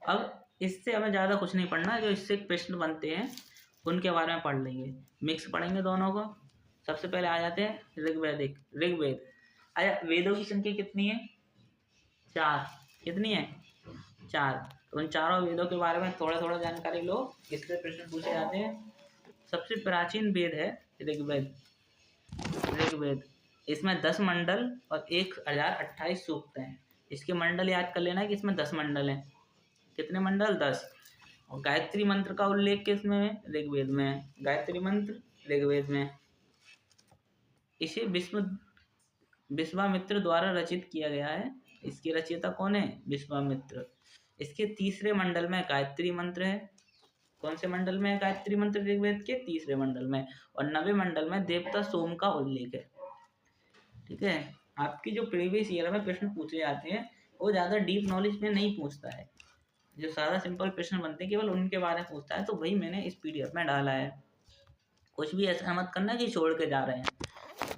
अब इससे हमें ज़्यादा कुछ नहीं पढ़ना, जो इससे प्रश्न बनते हैं उनके बारे में पढ़ लेंगे, मिक्स पढ़ेंगे दोनों को। सबसे पहले आ जाते हैं ऋग्वेद। आया, वेदों की संख्या कितनी है? 4। कितनी है? 4। तो उन चारों वेदों के बारे में थोड़ा जानकारी लो, इससे प्रश्न पूछे जाते हैं। सबसे प्राचीन वेद है ऋग्वेद। ऋग्वेद, इसमें 10 मंडल और 1028 सूक्त हैं। इसके मंडल याद कर लेना कि इसमें 10 मंडल हैं। कितने मंडल? 10। और गायत्री मंत्र का उल्लेख किसमें है? ऋग्वेद में है। गायत्री मंत्र ऋग्वेद में। इसे विश्वामित्र द्वारा रचित किया गया है। इसके रचयिता कौन है? विश्वामित्र। इसके तीसरे मंडल में गायत्री मंत्र है। कौन से मंडल में है गायत्री मंत्र? ऋग्वेद के तीसरे मंडल में। और 9वें मंडल में देवता सोम का उल्लेख है। ठीक है, आपकी जो प्रीवियस ईयर में प्रश्न पूछे जाते हैं वो ज़्यादा डीप नॉलेज में नहीं पूछता है, जो सादा सिंपल प्रश्न बनते हैं केवल उनके बारे में पूछता है। तो वही मैंने इस पीडीएफ में डाला है। कुछ भी ऐसा मत करना कि छोड़ के जा रहे हैं,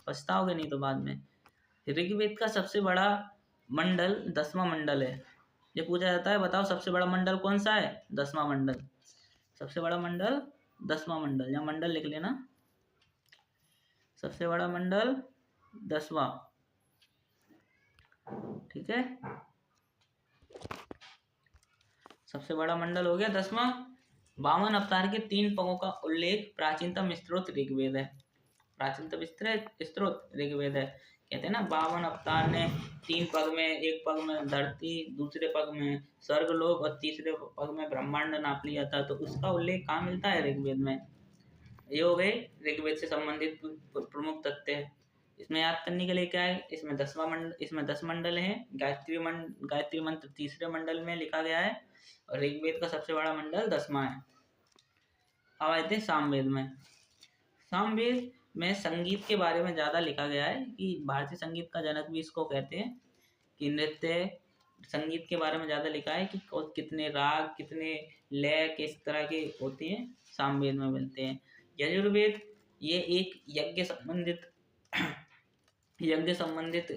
पछताओगे नहीं तो बाद में। ऋग्वेद का सबसे बड़ा मंडल 10वां मंडल है। ये पूछा जाता है बताओ सबसे बड़ा मंडल कौन सा है? 10वां मंडल। सबसे बड़ा मंडल 10वां मंडल, यहाँ मंडल लिख लेना। सबसे बड़ा मंडल 10वां। ठीक है, सबसे बड़ा मंडल हो गया 10वां। 52 अवतार के 3 पगों का उल्लेख प्राचीनतम स्त्रोत ऋग्वेद है। प्राचीनतम स्त्रोत ऋग्वेद है। कहते हैं ना 52 अवतार ने 3 पग में, एक पग में धरती, दूसरे पग में स्वर्गलोक और तीसरे पग में ब्रह्मांड नाप लिया था। तो उसका उल्लेख कहाँ मिलता है? ऋग्वेद में। ये हो गए ऋग्वेद से संबंधित प्रमुख तथ्य है। इसमें याद करने के लिए क्या है? इसमें 10 मंडल हैं। गायत्री मंत्र तीसरे मंडल में लिखा गया है और ऋग्वेद का सबसे बड़ा मंडल 10वां है। अब आते हैं सामवेद में। सामवेद में संगीत के बारे में ज़्यादा लिखा गया है कि भारतीय संगीत का जनक भी इसको कहते हैं। कि नृत्य संगीत के बारे में ज़्यादा लिखा है कि कितने राग, कितने लय, किस तरह के होते हैं, सामवेद में मिलते हैं। यजुर्वेद ये एक यज्ञ संबंधित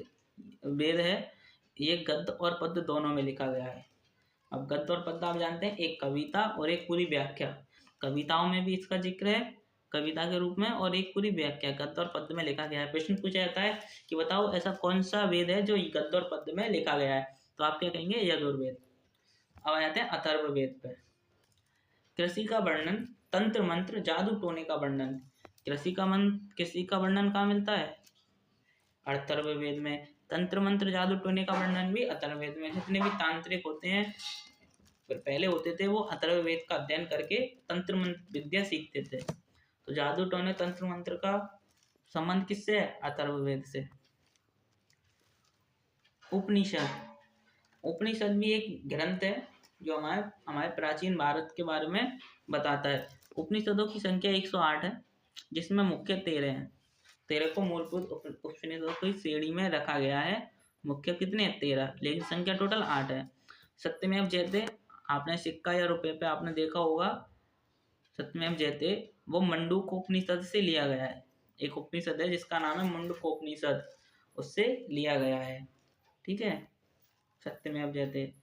वेद है। ये गद्य और पद्य दोनों में लिखा गया है। अब गद्य और पद्य आप जानते हैं, एक कविता और एक पूरी व्याख्या। कविताओं में भी इसका जिक्र है कविता के रूप में, और एक पूरी व्याख्या गद्य और पद्य में लिखा गया है। प्रश्न पूछा जाता है कि बताओ ऐसा कौन सा वेद है जो गद्य और पद्य में लिखा गया है? तो आप क्या कहेंगे? यजुर्वेद। अब आ जाते हैं अथर्ववेद पर। कृषि का वर्णन, तंत्र मंत्र, जादू टोने का वर्णन। कृषि का वर्णन कहाँ मिलता है? अथर्ववेद में। तंत्र मंत्र, जादू टोने का वर्णन भी अथर्ववेद में। जितने भी तांत्रिक होते हैं पहले होते थे वो अथर्ववेद का अध्ययन करके तंत्र मंत्र विद्या सीखते थे। तो जादू टोने, तंत्र मंत्र का संबंध किससे है? अथर्ववेद से। उपनिषद भी एक ग्रंथ है जो हमारे प्राचीन भारत के बारे में बताता है। उपनिषदों की संख्या 108 है, जिसमें मुख्य 13 हैं। 13 को मूलभूत उपनिषदों की श्रेणी में रखा गया है। मुख्य कितने? 13, लेकिन संख्या टोटल 8 है। सत्यमेव जयते, आपने सिक्का या रुपये पे आपने देखा होगा, सत्यमेव जयते वो मंडूकोपनिषद से लिया गया है। एक उपनिषद है जिसका नाम है मंडूकोपनिषद, उससे लिया गया है। ठीक है, सत्यमेव जयते।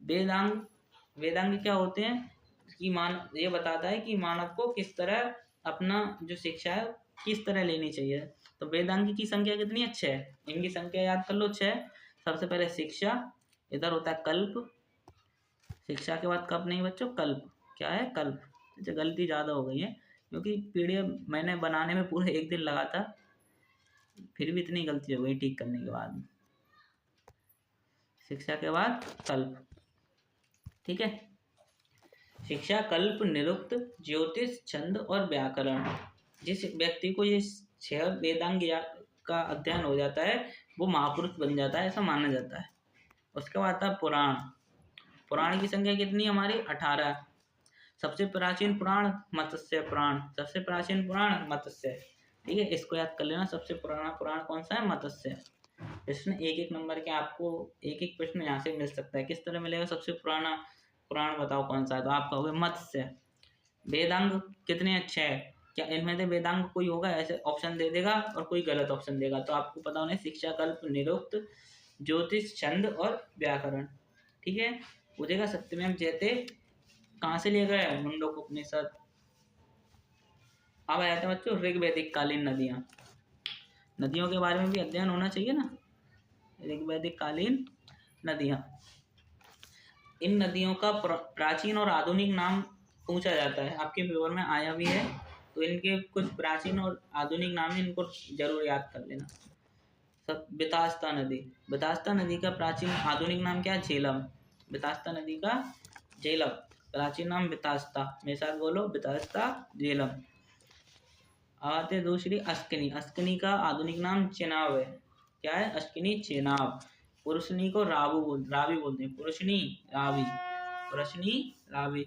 वेदांग क्या होते हैं कि ये बताता है कि मानव को किस तरह अपना जो शिक्षा है किस तरह लेनी चाहिए। तो वेदांग की संख्या कितनी है? 6। इनकी संख्या याद कर लो 6। सबसे पहले शिक्षा, इधर होता है कल्प। शिक्षा के बाद कब नहीं बच्चों? कल्प। क्या है? कल्प। अच्छा, गलती ज़्यादा हो गई है क्योंकि पीडीएफ मैंने बनाने में पूरे 1 दिन लगा था, फिर भी इतनी गलती हो गई ठीक करने के बाद। शिक्षा के बाद कल्प। ठीक है, शिक्षा, कल्प, निरुक्त, ज्योतिष, छंद और व्याकरण। जिस व्यक्ति को ये 6 वेदांग का अध्ययन हो जाता है वो महापुरुष बन जाता है, ऐसा माना जाता है। उसके बाद आता है पुराण। पुराण की संख्या कितनी है हमारी? 18। सबसे प्राचीन पुराण मत्स्य पुराण। सबसे प्राचीन पुराण मत्स्य। ठीक है, इसको याद कर लेना। सबसे पुराना पुराण कौन सा है? मत्स्य। प्रश्न 1-1 नंबर के आपको एक प्रश्न यहाँ से मिल सकता है। किस तरह मिलेगा? सबसे पुराना पुराण बताओ कौन सा है, तो आप कहोगे मत्स्य। वेदांग कितने अच्छे हैं? क्या इनमें से वेदांग कोई होगा? ऐसे ऑप्शन दे देगा और कोई गलत ऑप्शन देगा, तो आपको पता होना है शिक्षा, कल्प, निरुक्त, ज्योतिष, छंद और व्याकरण। ठीक है, पूछेगा सत्यमेव जयते कहाँ से लिया गया है? मुंडकोपनिषद। अब आया था बच्चों ऋग्वैदिक कालीन नदियाँ। नदियों के बारे में भी अध्ययन होना चाहिए ना। ऋग्वैदिक कालीन नदियाँ, इन नदियों का प्राचीन और आधुनिक नाम पूछा जाता है। आपके पेपर में आया भी है, तो इनके कुछ प्राचीन और आधुनिक नाम है, इनको जरूर याद कर लेना। सब बेतास्ता नदी, बेतास्ता नदी का प्राचीन आधुनिक नाम क्या है? झेलम। बेतास्ता नदी का झेलम, प्राचीन नाम बेतास्ता। मेरे साथ बोलो, बेतास्ता झेलम। आते दूसरी अस्किनी, अस्किनी का आधुनिक नाम चेनाब है। क्या है? अस्किनी चेनाब। पुरुषनी को रावी बोलते हैं, पुरुषनी रावी, पुरुषनी रावी।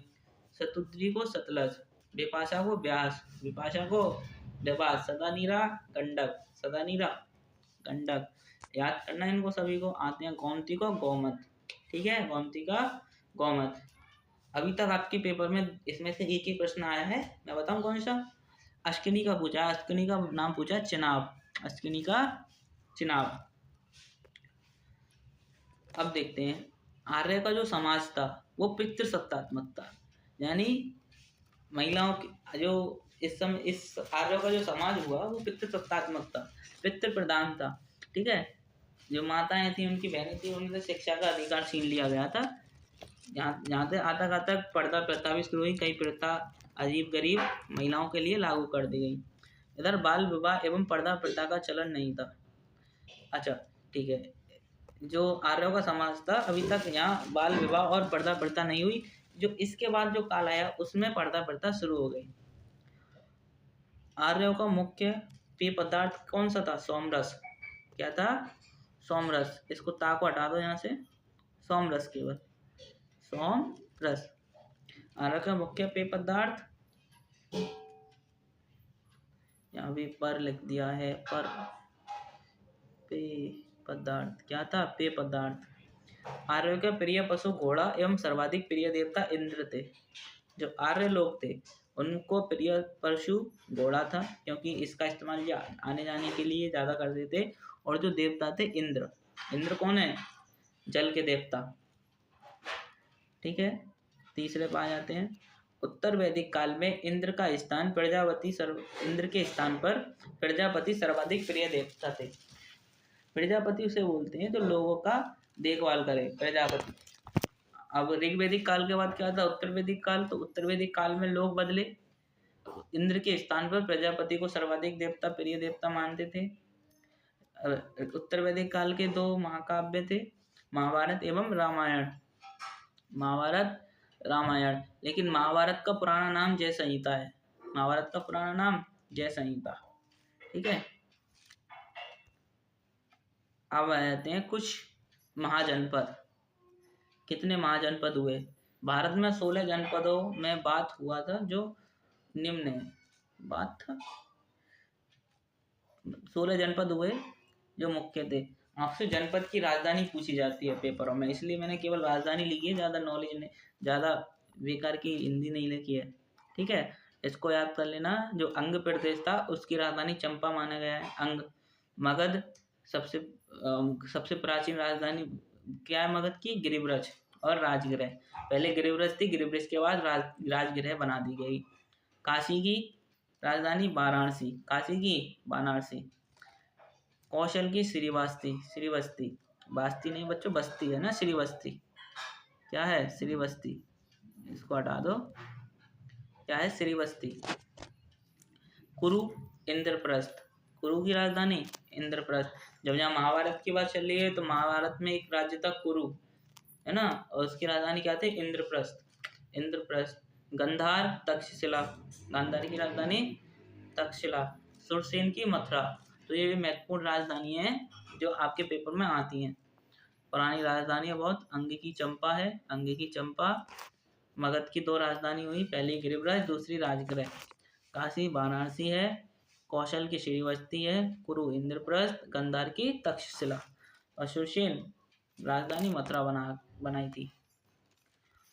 शतुद्री को सतलज, विपाशा को ब्यास, विपाशा को देवास। सदानीरा गंडक, सदानीरा गंडक। याद करना इनको सभी को। आते हैं गोमती को गोमत, ठीक है, गोमती का गोमत। अभी तक आपके पेपर में इसमें से एक ही प्रश्न आया है, मैं बताऊं कौन सा? अस्किनी का पूछा, अस्किनी का नाम पूछा चिनाब, अस्किनी का चिनाब। अब देखते हैं आर्य का जो समाज था वो पितृसत्तात्मक था, यानी महिलाओं की जो इस समय इस आर्यों का जो समाज हुआ वो पितृसत्तात्मक था, पितृ प्रधान था, ठीक है। जो माताएं थी, उनकी बहनें थी, उनसे शिक्षा का अधिकार छीन लिया गया था। यहाँ से आता तक पर्दा प्रथा भी शुरू हुई, कई प्रथा अजीब गरीब महिलाओं के लिए लागू कर दी गई। इधर बाल विवाह एवं पर्दा प्रथा का चलन नहीं था। अच्छा, ठीक है। जो आर्यों का समाज था, अभी तक यहाँ बाल विवाह और पर्दा प्रथा नहीं हुई। जो इसके बाद जो काल आया उसमें पर्दा प्रथा शुरू हो गई। आर्यों का मुख्य पेय पदार्थ कौन सा था? सोमरस। क्या था? सोमरस। इसको ता को हटा दो यहाँ से, सोमरस, केवल सोमरस। आर्य का मुख्य पेय पदार्थ, यहाँ भी पर लिख दिया है, पर पेय पदार्थ क्या था? पेय पदार्थ। आर्यों के प्रिय पशु घोड़ा एवं सर्वाधिक प्रिय देवता इंद्र थे। जो आर्य लोग थे उनको प्रिय पशु घोड़ा था, क्योंकि इसका इस्तेमाल ये आने जाने के लिए ज़्यादा करते थे। और जो देवता थे इंद्र, इंद्र कौन है? जल के देवता, ठीक है। तीसरे पे आ जाते हैं। उत्तर वैदिक काल में इंद्र का स्थान इंद्र के स्थान पर प्रजापति सर्वाधिक प्रिय देवता थे। प्रजापति उसे बोलते हैं जो लोगों का देखभाल करे, प्रजापति। अब ऋग्वैदिक काल के बाद क्या था? उत्तर वैदिक काल। तो उत्तर वैदिक काल में लोग बदले, इंद्र के स्थान पर प्रजापति को सर्वाधिक देवता प्रिय देवता मानते थे। उत्तर वैदिक काल के दो महाकाव्य थे, महाभारत एवं रामायण, महाभारत रामायण। लेकिन महाभारत का पुराना नाम जय संहिता है, महाभारत का पुराना नाम जय संहिता, ठीक है। अब आ जाते हैं कुछ महाजनपद। कितने महाजनपद हुए? भारत में 16 जनपदों में बात हुआ था, जो निम्न है। बात था 16 जनपद हुए जो मुख्य थे। आपसे जनपद की राजधानी पूछी जाती है पेपरों में, इसलिए मैंने केवल राजधानी लिखी है, ज़्यादा नॉलेज नहीं, ज़्यादा बेकार की हिंदी नहीं लिखी है, ठीक है। इसको याद कर लेना। जो अंग प्रदेश था उसकी राजधानी चंपा माना गया है। अंग। मगध सबसे प्राचीन राजधानी क्या है मगध की? गिरिब्रज और राजगृह। पहले गिरिब्रज थी, गिरिब्रज के बाद राजगृह बना दी गई। काशी की राजधानी वाराणसी, काशी की वाराणसी। कौशल की श्रीवास्ती, श्रीवस्ती, बास्ती नहीं बच्चों, बस्ती है ना, श्रीवस्ती। क्या है? श्रीवस्ती, इसको हटा दो। क्या है? श्रीवस्ती। कुरु, इंद्रप्रस्थ, कुरु की राजधानी इंद्रप्रस्थ। जब यहाँ महाभारत की बात चल रही है तो महाभारत में एक राज्य था कुरु, है ना, और उसकी राजधानी क्या थी? इंद्रप्रस्थ, इंद्रप्रस्थ। गंधार, तक्षशिला, गांधार की राजधानी तक्षशिला। सुरसेन की मथुरा। तो ये भी महत्वपूर्ण राजधानी है जो आपके पेपर में आती हैं। पुरानी राजधानी है बहुत। अंग की चंपा है, अंग की चंपा। मगध की दो राजधानी हुई, पहली गिरिब्रज, दूसरी राजगृह। काशी वाराणसी है, कौशल की श्रीवस्ती है, कुरु इंद्रप्रस्थ, गंधार की तक्षशिला, और सुरसेन राजधानी मथुरा बनाई थी।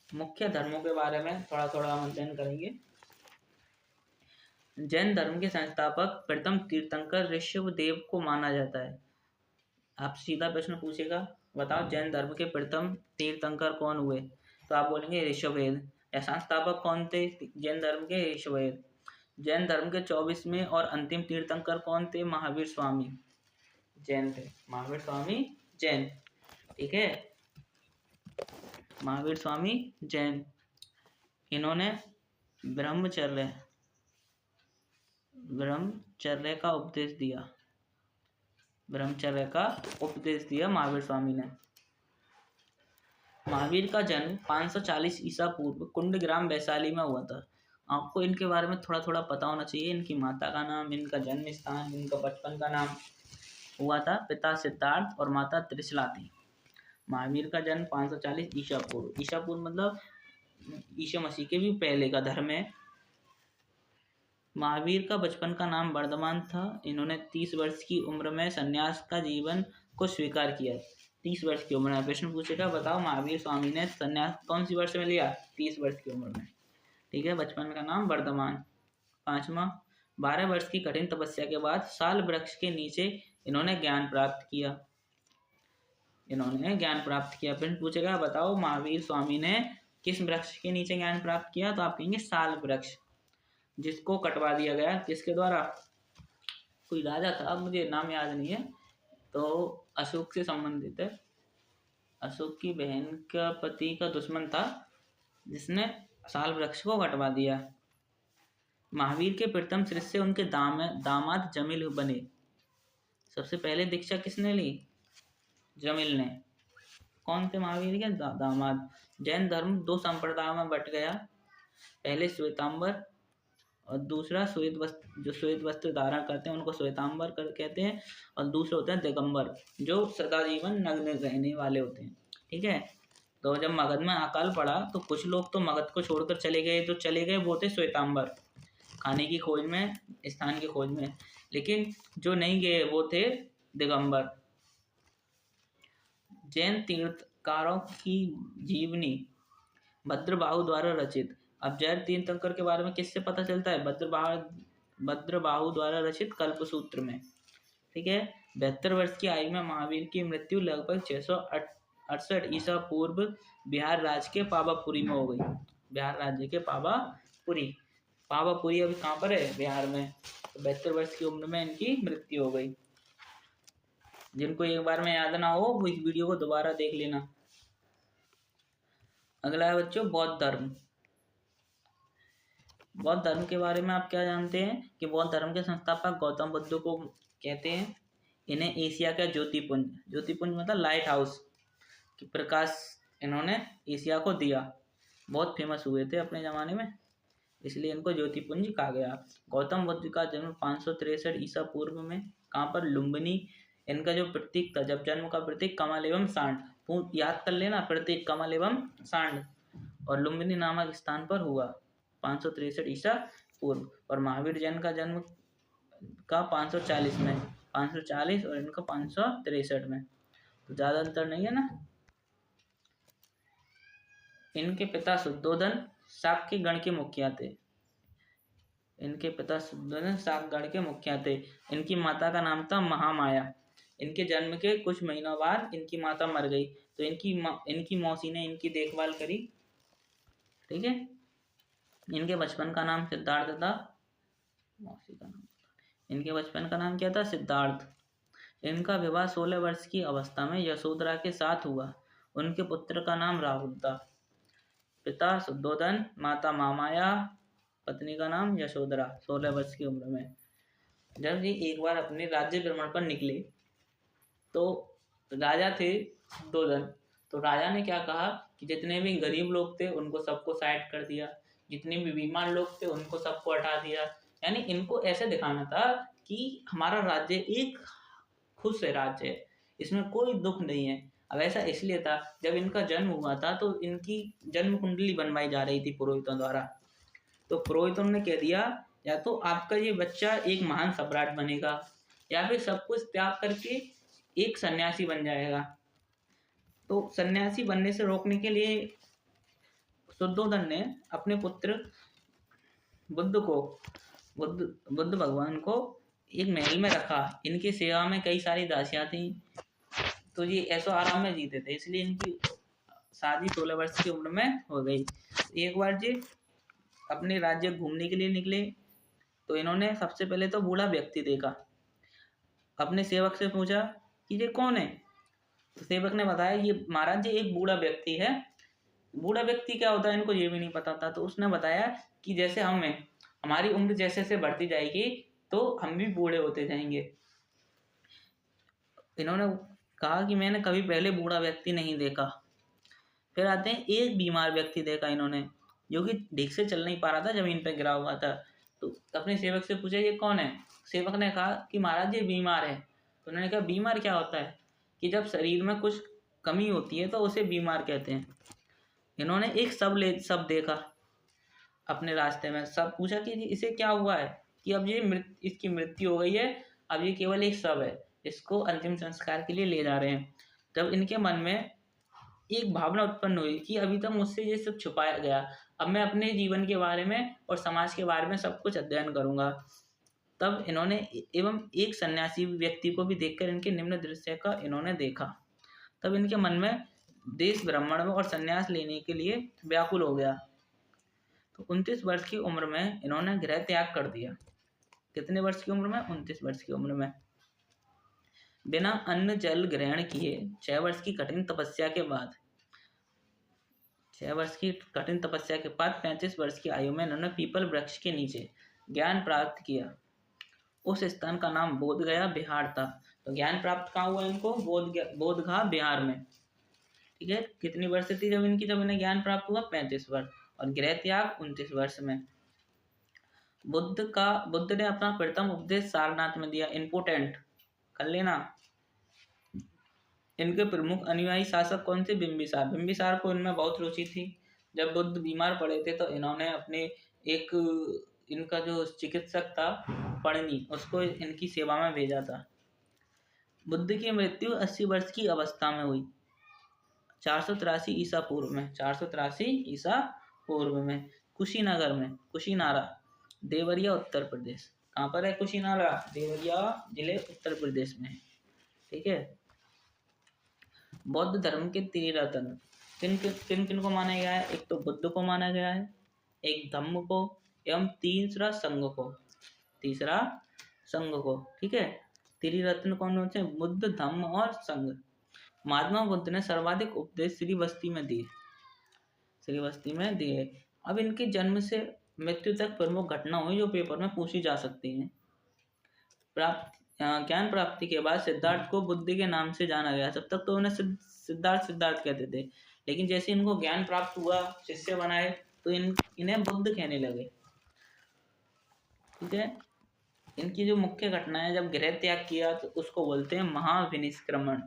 मुख्य धर्मों के बारे में थोड़ा थोड़ा हम अध्ययन करेंगे। जैन धर्म के संस्थापक प्रथम तीर्थंकर ऋषभदेव को माना जाता है। आप सीधा प्रश्न पूछेगा, बताओ जैन धर्म के प्रथम तीर्थंकर कौन हुए? तो आप बोलेंगे ऋषभदेव। या संस्थापक कौन थे जैन धर्म के? ऋषभदेव। जैन धर्म के 24वें और अंतिम तीर्थंकर कौन थे? महावीर स्वामी जैन थे, महावीर स्वामी जैन, ठीक है। महावीर स्वामी जैन, इन्होंने ब्रह्मचर्य ब्रह्मचर्य का उपदेश दिया। ब्रह्मचर्य का उपदेश दिया महावीर स्वामी ने। महावीर का जन्म 540 ईसा पूर्व कुंडग्राम वैशाली में हुआ था। आपको इनके बारे में थोड़ा थोड़ा पता होना चाहिए। इनकी माता का नाम, इनका जन्म स्थान, इनका बचपन का नाम हुआ था। पिता सिद्धार्थ और माता त्रिशला थी। महावीर का जन्म 540 ईसा पूर्व। ईसा पूर्व मतलब ईसा मसीह के भी पहले का धर्म है। महावीर का बचपन का नाम वर्धमान था। इन्होंने 30 वर्ष की उम्र में संन्यास का जीवन को स्वीकार किया। 30 वर्ष की उम्र में प्रश्न पूछेगा, बताओ महावीर स्वामी ने संन्यास कौन सी वर्ष में लिया? 30 वर्ष की उम्र में। ठीक है, बचपन का नाम वर्धमान। 5वां, 12 वर्ष की कठिन तपस्या के बाद साल वृक्ष के नीचे इन्होंने ज्ञान प्राप्त किया। प्रश्न पूछेगा, बताओ महावीर स्वामी ने किस वृक्ष के नीचे ज्ञान प्राप्त किया? तो आप कहेंगे साल वृक्ष, जिसको कटवा दिया गया किसके द्वारा? कोई राजा था, मुझे नाम याद नहीं है, तो अशोक से संबंधित है। अशोक की बहन का पति का दुश्मन था जिसने साल वृक्ष को कटवा दिया। महावीर के प्रथम शिष्य उनके दामाद जमील बने। सबसे पहले दीक्षा किसने ली? जमील ने। कौन थे महावीर के दामाद? जैन धर्म 2 संप्रदायों में बट गया। पहले श्वेतांबर और दूसरा श्वेत वस्त्र, जो श्वेत वस्त्र धारण करते हैं उनको श्वेतांबर कहते हैं, और दूसरे होते हैं दिगंबर, जो सदा जीवन नग्न रहने वाले होते हैं। ठीक है, तो जब मगध में अकाल पड़ा तो कुछ लोग तो मगध को छोड़कर चले गए, जो चले गए वो थे श्वेतांबर, खाने की खोज में, स्थान की खोज में। लेकिन जो नहीं गए वो थे दिगंबर। जैन तीर्थकारों की जीवनी भद्रबाहु द्वारा रचित। अब जैन तीर्थंकर के बारे में किससे पता चलता है? भद्रबाहु द्वारा रचित कल्पसूत्र में। ठीक है, 72 वर्ष की आयु में महावीर की मृत्यु लगभग 668 ईसा पूर्व बिहार राज्य के पावापुरी में हो गई। बिहार राज्य के पावापुरी अभी कहाँ पर है? बिहार में। तो 72 वर्ष की उम्र में इनकी मृत्यु हो गई। जिनको एक बार में याद ना हो वो इस वीडियो को दोबारा देख लेना। अगला है बच्चों बौद्ध धर्म। बौद्ध धर्म के बारे में आप क्या जानते हैं कि बौद्ध धर्म के संस्थापक गौतम बुद्ध को कहते हैं। इन्हें एशिया का ज्योतिपुंज मतलब लाइट हाउस की प्रकाश इन्होंने एशिया को दिया। बहुत फेमस हुए थे अपने ज़माने में, इसलिए इनको ज्योतिपुंज कहा गया। गौतम बुद्ध का जन्म 563 ईसा पूर्व में कहाँ पर? लुम्बिनी। इनका जो प्रतीक था, जब जन्म का प्रतीक कमल एवं सांड, याद कर लेना, प्रतीक कमल एवं सांड, और लुम्बिनी नामक स्थान पर हुआ 563 ईसा पूर्व। और महावीर जैन का जन्म का 540 में, 540 और इनका 563 में, तो ज़्यादा अंतर नहीं है ना। इनके पिता शुद्धोधन शाक्य गण के मुखिया थे। इनकी माता का नाम था महामाया। इनके जन्म के कुछ महीनों बाद इनकी माता मर गई, तो इनकी मौसी ने इनकी देखभाल करी। ठीक है, इनके बचपन का नाम सिद्धार्थ था। मौसी का नाम, इनके बचपन का नाम क्या था? सिद्धार्थ। इनका विवाह 16 वर्ष की अवस्था में यशोधरा के साथ हुआ। उनके पुत्र का नाम राहुल था। पिता शुद्धोधन, माता महामाया, पत्नी का नाम यशोधरा। 16 वर्ष की उम्र में जब ये एक बार अपने राज्य भ्रमण पर निकले तो राजा थे शुद्धोधन। तो राजा ने क्या कहा कि जितने भी गरीब लोग थे उनको सबको साइड कर दिया, जितने भी बीमार लोग थे उनको सबको हटा दिया। यानी इनको ऐसे दिखाना था कि हमारा राज्य एक खुश है राज्य है, इसमें कोई दुख नहीं है। अब ऐसा इसलिए था, जब इनका जन्म हुआ था तो इनकी जन्म कुंडली बनवाई जा रही थी पुरोहितों द्वारा। तो पुरोहितों ने कह दिया, या तो आपका ये बच्चा एक महान सम्राट बनेगा या फिर सब कुछ त्याग करके एक सन्यासी बन जाएगा। तो सन्यासी बनने से रोकने के लिए शुद्धोधन ने अपने पुत्र बुद्ध भगवान को एक महल में रखा। इनकी सेवा में कई सारी दासियां थी, तो ये ऐसो आराम में जीते थे, इसलिए इनकी शादी 16 वर्ष की उम्र में हो गई। एक बार जी अपने राज्य घूमने के लिए निकले तो इन्होंने सबसे पहले तो बूढ़ा व्यक्ति देखा। अपने सेवक से पूछा कि ये कौन है? तो सेवक ने बताया, ये महाराज जी एक बूढ़ा व्यक्ति है। बूढ़ा व्यक्ति क्या होता है इनको ये भी नहीं पता था। तो उसने बताया कि जैसे हमारी उम्र जैसे बढ़ती जाएगी तो हम भी बूढ़े होते जाएंगे। इन्होंने कहा कि मैंने कभी पहले बूढ़ा व्यक्ति नहीं देखा। फिर आते हैं, एक बीमार व्यक्ति देखा इन्होंने, जो कि ठीक से चल नहीं पा रहा था, जमीन पर गिरा हुआ था। तो अपने सेवक से पूछा ये कौन है। सेवक ने कहा कि महाराज ये बीमार है। तो उन्होंने कहा बीमार क्या होता है, कि जब शरीर में कुछ कमी होती है तो उसे बीमार कहते हैं। इन्होंने एक सब देखा अपने रास्ते में। सब पूछा कि इसे क्या हुआ है, कि अब ये इसकी मृत्यु हो गई है, अब ये केवल एक शव है, इसको अंतिम संस्कार के लिए ले जा रहे हैं। तब इनके मन में एक भावना उत्पन्न हुई कि अभी तक मुझसे ये सब छुपाया गया, अब मैं अपने जीवन के बारे में और समाज के बारे में सब कुछ अध्ययन करूंगा। तब इन्होंने एवं एक सन्यासी व्यक्ति को भी देखकर इनके निम्न दृश्य का इन्होंने देखा। तब इनके मन में देश भ्रमण में और संन्यास लेने के लिए व्याकुल हो गया। तो 29 वर्ष की उम्र में इन्होंने गृह त्याग कर दिया। कितने वर्ष की उम्र में? 29 वर्ष की उम्र में। बिना अन्न जल ग्रहण किए 6 वर्ष की कठिन तपस्या के बाद 35 वर्ष की आयु में इन्होंने पीपल वृक्ष के नीचे ज्ञान प्राप्त किया। उस स्थान का नाम बोधगया बिहार था। तो ज्ञान प्राप्त कहाँ हुआ इनको? बोधगया बिहार में। ठीक है, कितनी वर्ष थी जब इन्हें ज्ञान प्राप्त हुआ? 35 वर्ष। और गृह त्याग 29 वर्ष में। बुद्ध ने अपना प्रथम उपदेश सारनाथ में दिया। इंपोर्टेंट कर लेना। इनके प्रमुख अनुयायी शासक कौन थे? बिंबिसार को इनमें बहुत रुचि थी। जब बुद्ध बीमार पड़े थे तो इन्होंने अपने इनका जो चिकित्सक था पढ़नी, उसको इनकी सेवा में भेजा था। बुद्ध की मृत्यु 80 वर्ष की अवस्था में हुई, 483 ईसा पूर्व में। 483 ईसा पूर्व में कुशीनगर में, कुशीनारा, देवरिया, उत्तर प्रदेश। कहाँ पर है कुशीनारा? देवरिया जिले, उत्तर प्रदेश में। ठीक है। बौद्ध धर्म के त्रिरत्न किन किन को माना गया है? एक तो बुद्ध को माना गया है, एक धम्म को, एवं तीसरा संघ को। ठीक है। त्रिरत्न कौन होते हैं? बुद्ध, धम्म और संघ। महात्मा बुद्ध ने सर्वाधिक उपदेश श्रीवस्ती में दिए। अब इनके जन्म से मृत्यु तक प्रमुख घटना हुई जो पेपर में पूछी जा सकती है। ज्ञान प्राप्ति के बाद सिद्धार्थ को बुद्ध के नाम से जाना गया। तब तक तो उन्हें सिद्धार्थ कहते थे, लेकिन जैसे इनको ज्ञान प्राप्त हुआ, शिष्य बनाए, तो इन्हें बुद्ध कहने लगे। ठीक है। इनकी जो मुख्य घटना है, जब गृह त्याग किया तो उसको बोलते हैं महाविनिष्क्रमण।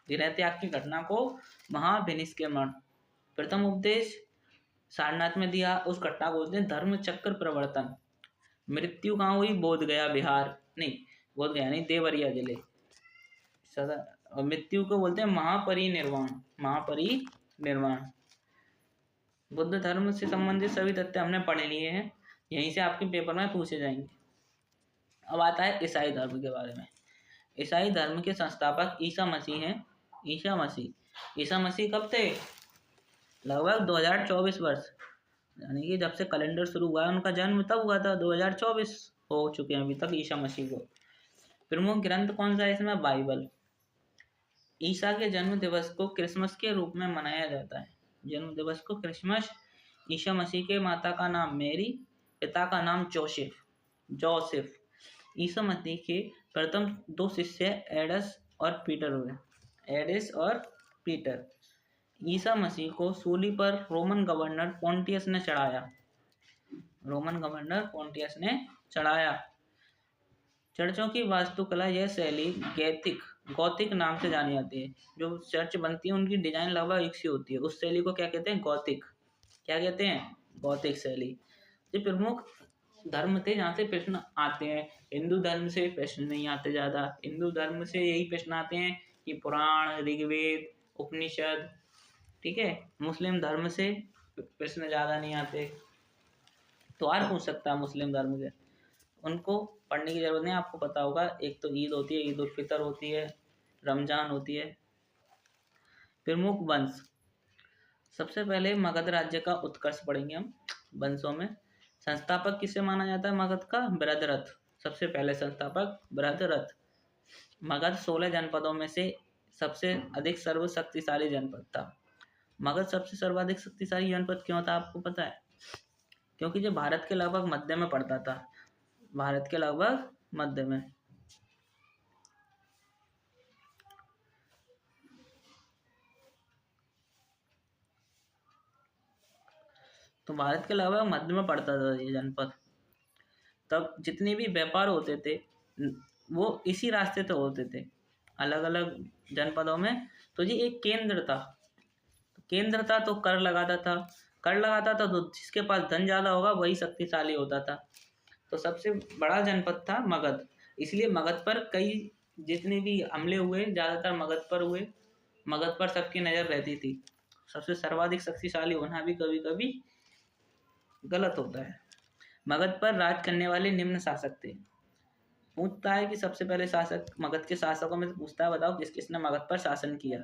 गृह त्याग की घटना को महाविनिष्क्रमण। प्रथम उपदेश सारनाथ में दिया, उस घटना को बोलते हैं धर्म चक्र प्रवर्तन। मृत्यु कहाँ हुई? बोधगया नहीं, देवरिया जिले। और मृत्यु को बोलते हैं महापरिनिर्वाण। बुद्ध धर्म से संबंधित सभी तथ्य हमने पढ़ लिए हैं, यहीं से आपके पेपर में पूछे जाएंगे। अब आता है ईसाई धर्म के बारे में। ईसाई धर्म के संस्थापक ईसा मसीह हैं। ईसा मसीह कब थे? लगभग 2024 वर्ष, यानी कि जब से कैलेंडर शुरू हुआ है उनका जन्म तब हुआ था। 2024 हो चुके हैं अभी तक ईसा मसीह को। प्रमुख ग्रंथ कौन सा है इसमें? बाइबल। ईसा के जन्म दिवस को क्रिसमस के रूप में मनाया जाता है। जन्म दिवस को क्रिसमस। ईसा मसीह के माता का नाम मैरी, पिता का नाम जोसेफ। ईसा मसीह के प्रथम 2 शिष्य एडस और पीटर। ईसा मसीह को सूली पर रोमन गवर्नर पोंटियस ने चढ़ाया। चर्चों की वास्तुकला, यह शैली गॉथिक नाम से जानी जाती है। जो चर्च बनती है उनकी डिजाइन लगभग एक सी होती है। उस शैली को क्या कहते हैं? गॉथिक। क्या कहते हैं? गॉथिक शैली। ये प्रमुख धर्म थे जहाँ से प्रश्न आते हैं। हिंदू धर्म से प्रश्न नहीं आते ज़्यादा। हिंदू धर्म से यही प्रश्न आते हैं कि पुराण, ऋग्वेद, उपनिषद। ठीक है। मुस्लिम धर्म से प्रश्न ज़्यादा नहीं आते। तो और पूछ सकता है मुस्लिम धर्म के, उनको पढ़ने की जरूरत नहीं, आपको पता होगा। एक तो ईद होती है, ईद उल फितर होती है, रमजान होती है। प्रमुख वंश, सबसे पहले मगध राज्य का उत्कर्ष पढ़ेंगे हम वंशों में। संस्थापक किसे माना जाता है मगध का? बृहद्रथ। सबसे पहले संस्थापक बृहद्रथ। मगध 16 जनपदों में से सबसे अधिक सर्वशक्तिशाली जनपद था। मगध सबसे सर्वाधिक शक्तिशाली जनपद क्यों था आपको पता है? क्योंकि जो भारत के लगभग मध्य में पड़ता था। भारत के लगभग मध्य में। तो भारत के अलावा मध्य में पड़ता था ये जनपद। तब जितने भी व्यापार होते थे वो इसी रास्ते से होते थे अलग अलग जनपदों में। तो ये एक केंद्र था, केंद्र था तो कर लगाता था, कर लगाता था तो जिसके पास धन ज़्यादा होगा वही शक्तिशाली होता था। तो सबसे बड़ा जनपद था मगध, इसलिए मगध पर कई जितने भी हमले हुए ज़्यादातर मगध पर हुए। मगध पर सबकी नज़र रहती थी। सबसे सर्वाधिक शक्तिशाली होना भी कभी कभी गलत होता है। मगध पर राज करने वाले निम्न शासक थे। पूछता है कि सबसे पहले शासक मगध के शासकों में से पूछता है बताओ किस किसने मगध पर शासन किया।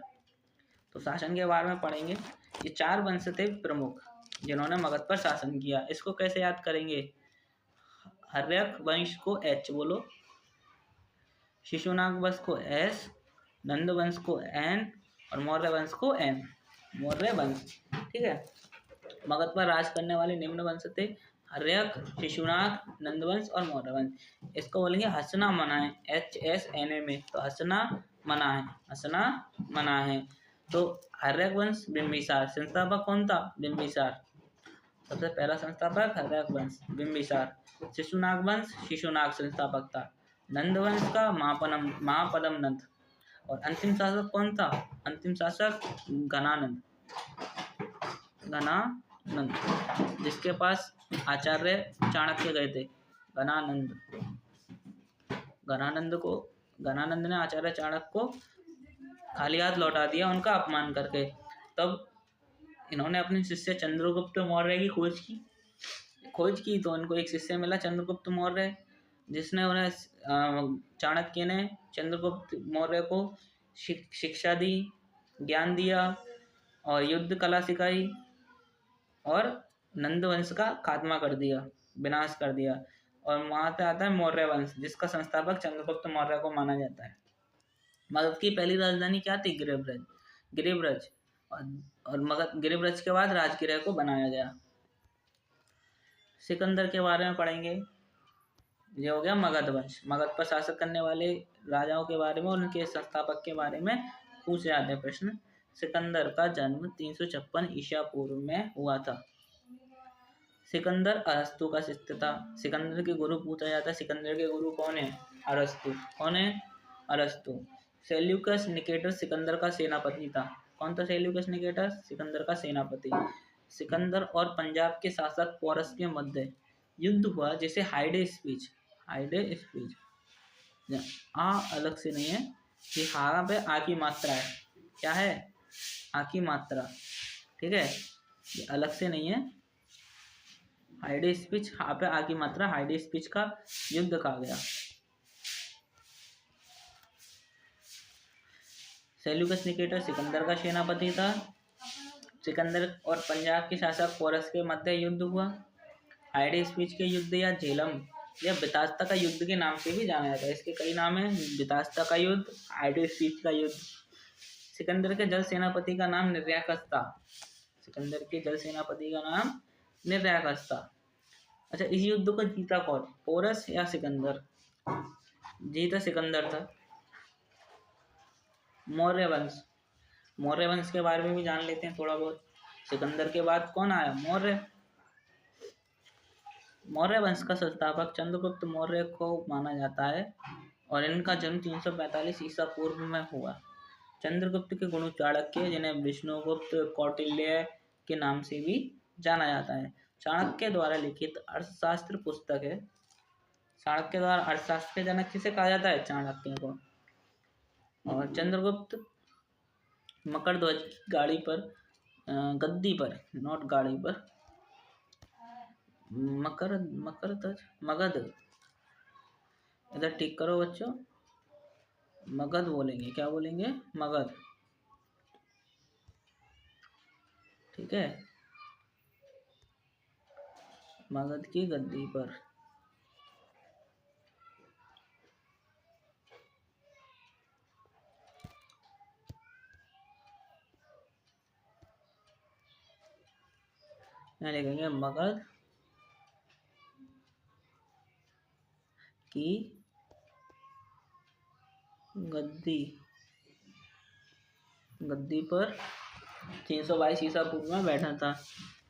तो शासन के बारे में पढ़ेंगे। ये 4 वंश थे प्रमुख जिन्होंने मगध पर शासन किया। इसको कैसे याद करेंगे? हर्यक वंश को एच बोलो, शिशुनाग वंश को एस, नंद वंश को एन और मौर्य वंश को एन। मौर्य वंश, ठीक है। मगध पर राज करने वाले निम्न वंश थे हर्यक, शिशुनाग, नंदवंश और मौर्य वंश। इसको बोलेंगे हसना मना है, HSNA में। तो हसना मना है, हसना मना है। तो हर्यक वंश बिंबिसार, संस्थापक कौन था? बिंबिसार। सबसे पहला संस्थापक हर्यक वंश बिंबिसार। शिशुनाग वंश शिशुनाग संस्थापक था। नंद वंश का महापदम नंद। और अंतिम शासक कौन था? अंतिम शासक घनानंद, घनानंद, जिसके पास आचार्य चाणक्य गए थे। घनानंद, घनानंद ने आचार्य चाणक्य को खाली हाथ लौटा दिया उनका अपमान करके। तब इन्होंने अपने शिष्य चंद्रगुप्त मौर्य की खोज की तो उनको एक शिष्य मिला चंद्रगुप्त मौर्य, जिसने उन्हें चाणक्य ने चंद्रगुप्त मौर्य को शिक्षा दी, ज्ञान दिया और युद्ध कला सिखाई और नंद वंश का खात्मा कर दिया, विनाश कर दिया। और वहां से आता है मौर्य वंश जिसका संस्थापक चंद्रगुप्त मौर्य को माना जाता है। मगध की पहली राजधानी क्या थी? गिरिब्रज। और मगध गिरिब्रज के बाद राजगृह को बनाया गया। सिकंदर के बारे में पढ़ेंगे। ये हो गया मगध वंश। मगध पर शासन करने वाले राजाओं के बारे में और उनके संस्थापक के बारे में पूछे जाते हैं प्रश्न। सिकंदर का जन्म 356 ईसा पूर्व में हुआ था। सिकंदर अरस्तु का शिष्य था। सिकंदर के गुरु पूछा जाता है, सिकंदर के गुरु कौन है? अरस्तु। कौन है? अरस्तु। सेल्यूकस निकेटर सिकंदर का सेनापति था। कौन था सेल्यूकस निकेटर? सिकंदर का सेनापति। सिकंदर और पंजाब के शासक पोरस के मध्य युद्ध हुआ जिसे हाइडे स्पीच आ अलग से नहीं है, ये हा पे आ की मात्रा है। क्या है? आ की मात्रा, ठीक है, ये अलग से नहीं है। हाइडे स्पीच, हा पे आ की मात्रा, हाइडे स्पीच का युद्ध कहा गया। सेल्यूकस निकेटर सिकंदर का सेनापति था। सिकंदर और पंजाब के शासक पोरस के मध्य युद्ध हुआ। हाइडे स्पीच के युद्ध या झेलम या बितास्ता का युद्ध के नाम से भी जाना जाता है। इसके कई नाम हैं, बितास्ता का युद्ध, हाइडे स्पीच का युद्ध। सिकंदर के जल सेनापति का नाम निर्याकस था। सिकंदर के जल सेनापति का नाम निर्याकस था। अच्छा, इस युद्ध को जीता कौन? पोरस या सिकंदर? जीता सिकंदर था। मौर्य वंश, मौर्य वंश के बारे में भी जान लेते हैं थोड़ा बहुत। सिकंदर के बाद कौन आया? मौर्य। मौर्य वंश का संस्थापक चंद्रगुप्त मौर्य को माना जाता है और इनका जन्म 345 ईसा पूर्व में हुआ। चंद्रगुप्त के गुरु चाणक्य, जिन्हें विष्णुगुप्त कौटिल्य के नाम से भी जाना जाता है, चाणक्य द्वारा लिखित अर्थशास्त्र पुस्तक है। चाणक्य द्वारा अर्थशास्त्र के जनक किसे कहा जाता है? चाणक्य को। और चंद्रगुप्त मकर ध्वज की गाड़ी पर, गद्दी पर, नॉट गाड़ी पर, मकर ध्वज, मगध, इधर ठीक करो बच्चों, मगध बोलेंगे, क्या बोलेंगे? मगध, ठीक है, मगध की गद्दी पर। यहाँ लिखेंगे मगध की गद्दी पर 322 ईसा पूर्व में बैठा था।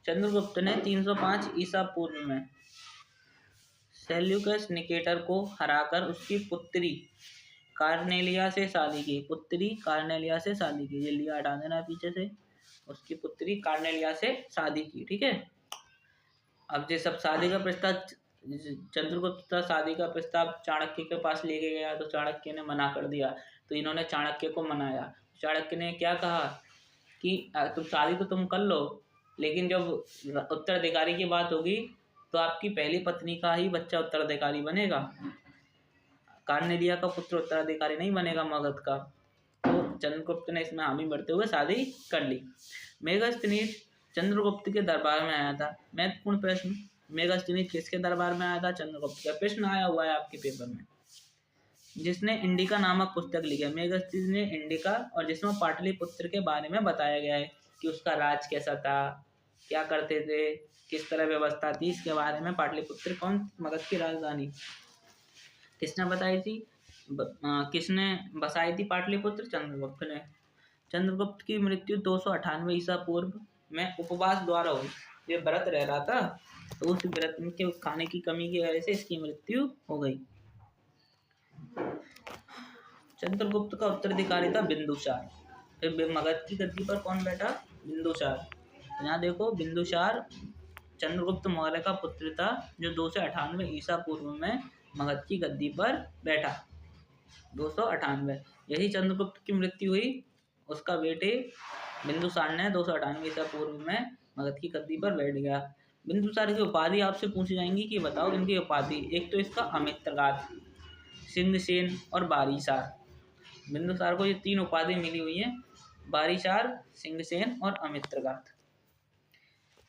चंद्रगुप्त ने 305 ईसा पूर्व में सेल्यूकस निकेटर को हराकर उसकी पुत्री कार्नेलिया से शादी की। ये लिया हटा देना पीछे से। उसकी पुत्री कार्नेलिया से शादी की। ठीक है। अब ये सब शादी का प्रस्ताव चंद्रगुप्त शादी का प्रस्ताव चाणक्य के पास लेके गया तो चाणक्य ने मना कर दिया। तो इन्होंने चाणक्य को मनाया। चाणक्य ने क्या कहा कि तुम शादी तो तुम कर लो, लेकिन जब उत्तराधिकारी की बात होगी तो आपकी पहली पत्नी का ही बच्चा उत्तराधिकारी बनेगा, कार्नेलिया का पुत्र उत्तराधिकारी नहीं बनेगा मगध का। तो चंद्रगुप्त ने इसमें हामी भरते हुए शादी कर ली। मेगास्थनीज चंद्रगुप्त के दरबार में आया था। महत्वपूर्ण प्रश्न, मेगास्थनीज किसके दरबार में आया था? चंद्रगुप्त का। प्रश्न आया हुआ है आपके पेपर में। जिसने इंडिका नामक पुस्तक लिखी है। मेगास्थनीज ने इंडिका, और जिसमें पाटलिपुत्र के बारे में बताया गया है कि उसका राज कैसा था, क्या करते थे, किस तरह व्यवस्था थी, इसके बारे में। पाटलिपुत्र कौन? मगध की राजधानी। किसने बताई थी? किसने बसाई थी पाटलिपुत्र? चंद्रगुप्त ने। चंद्रगुप्त की मृत्यु 298 ईसा पूर्व में उपवास द्वारा हुई। ये व्रत रह रहा था तो उस व्रत के खाने की कमी की वजह से इसकी मृत्यु हो गई। चंद्रगुप्त का उत्तराधिकारी था बिंदुसार। फिर मगध की गद्दी पर कौन बैठा? बिंदुसार। यहाँ देखो, बिंदुसार चंद्रगुप्त मौर्य का पुत्र था जो 298 ईसा पूर्व में मगध की गद्दी पर बैठा। 298। यही चंद्रगुप्त की मृत्यु हुई, उसका बेटे बिंदुसार ने 298 ईसा पूर्व में मगध की गद्दी पर बैठ गया। बिंदुसार की उपाधि आपसे पूछी जाएंगी कि बताओ इनकी उपाधि। एक तो इसका अमित्रगात, सिंहसेन और बारीसार। बिंदुसार को ये 3 उपाधि मिली हुई है, बारीसार, सिंहसेन और अमित्रगात।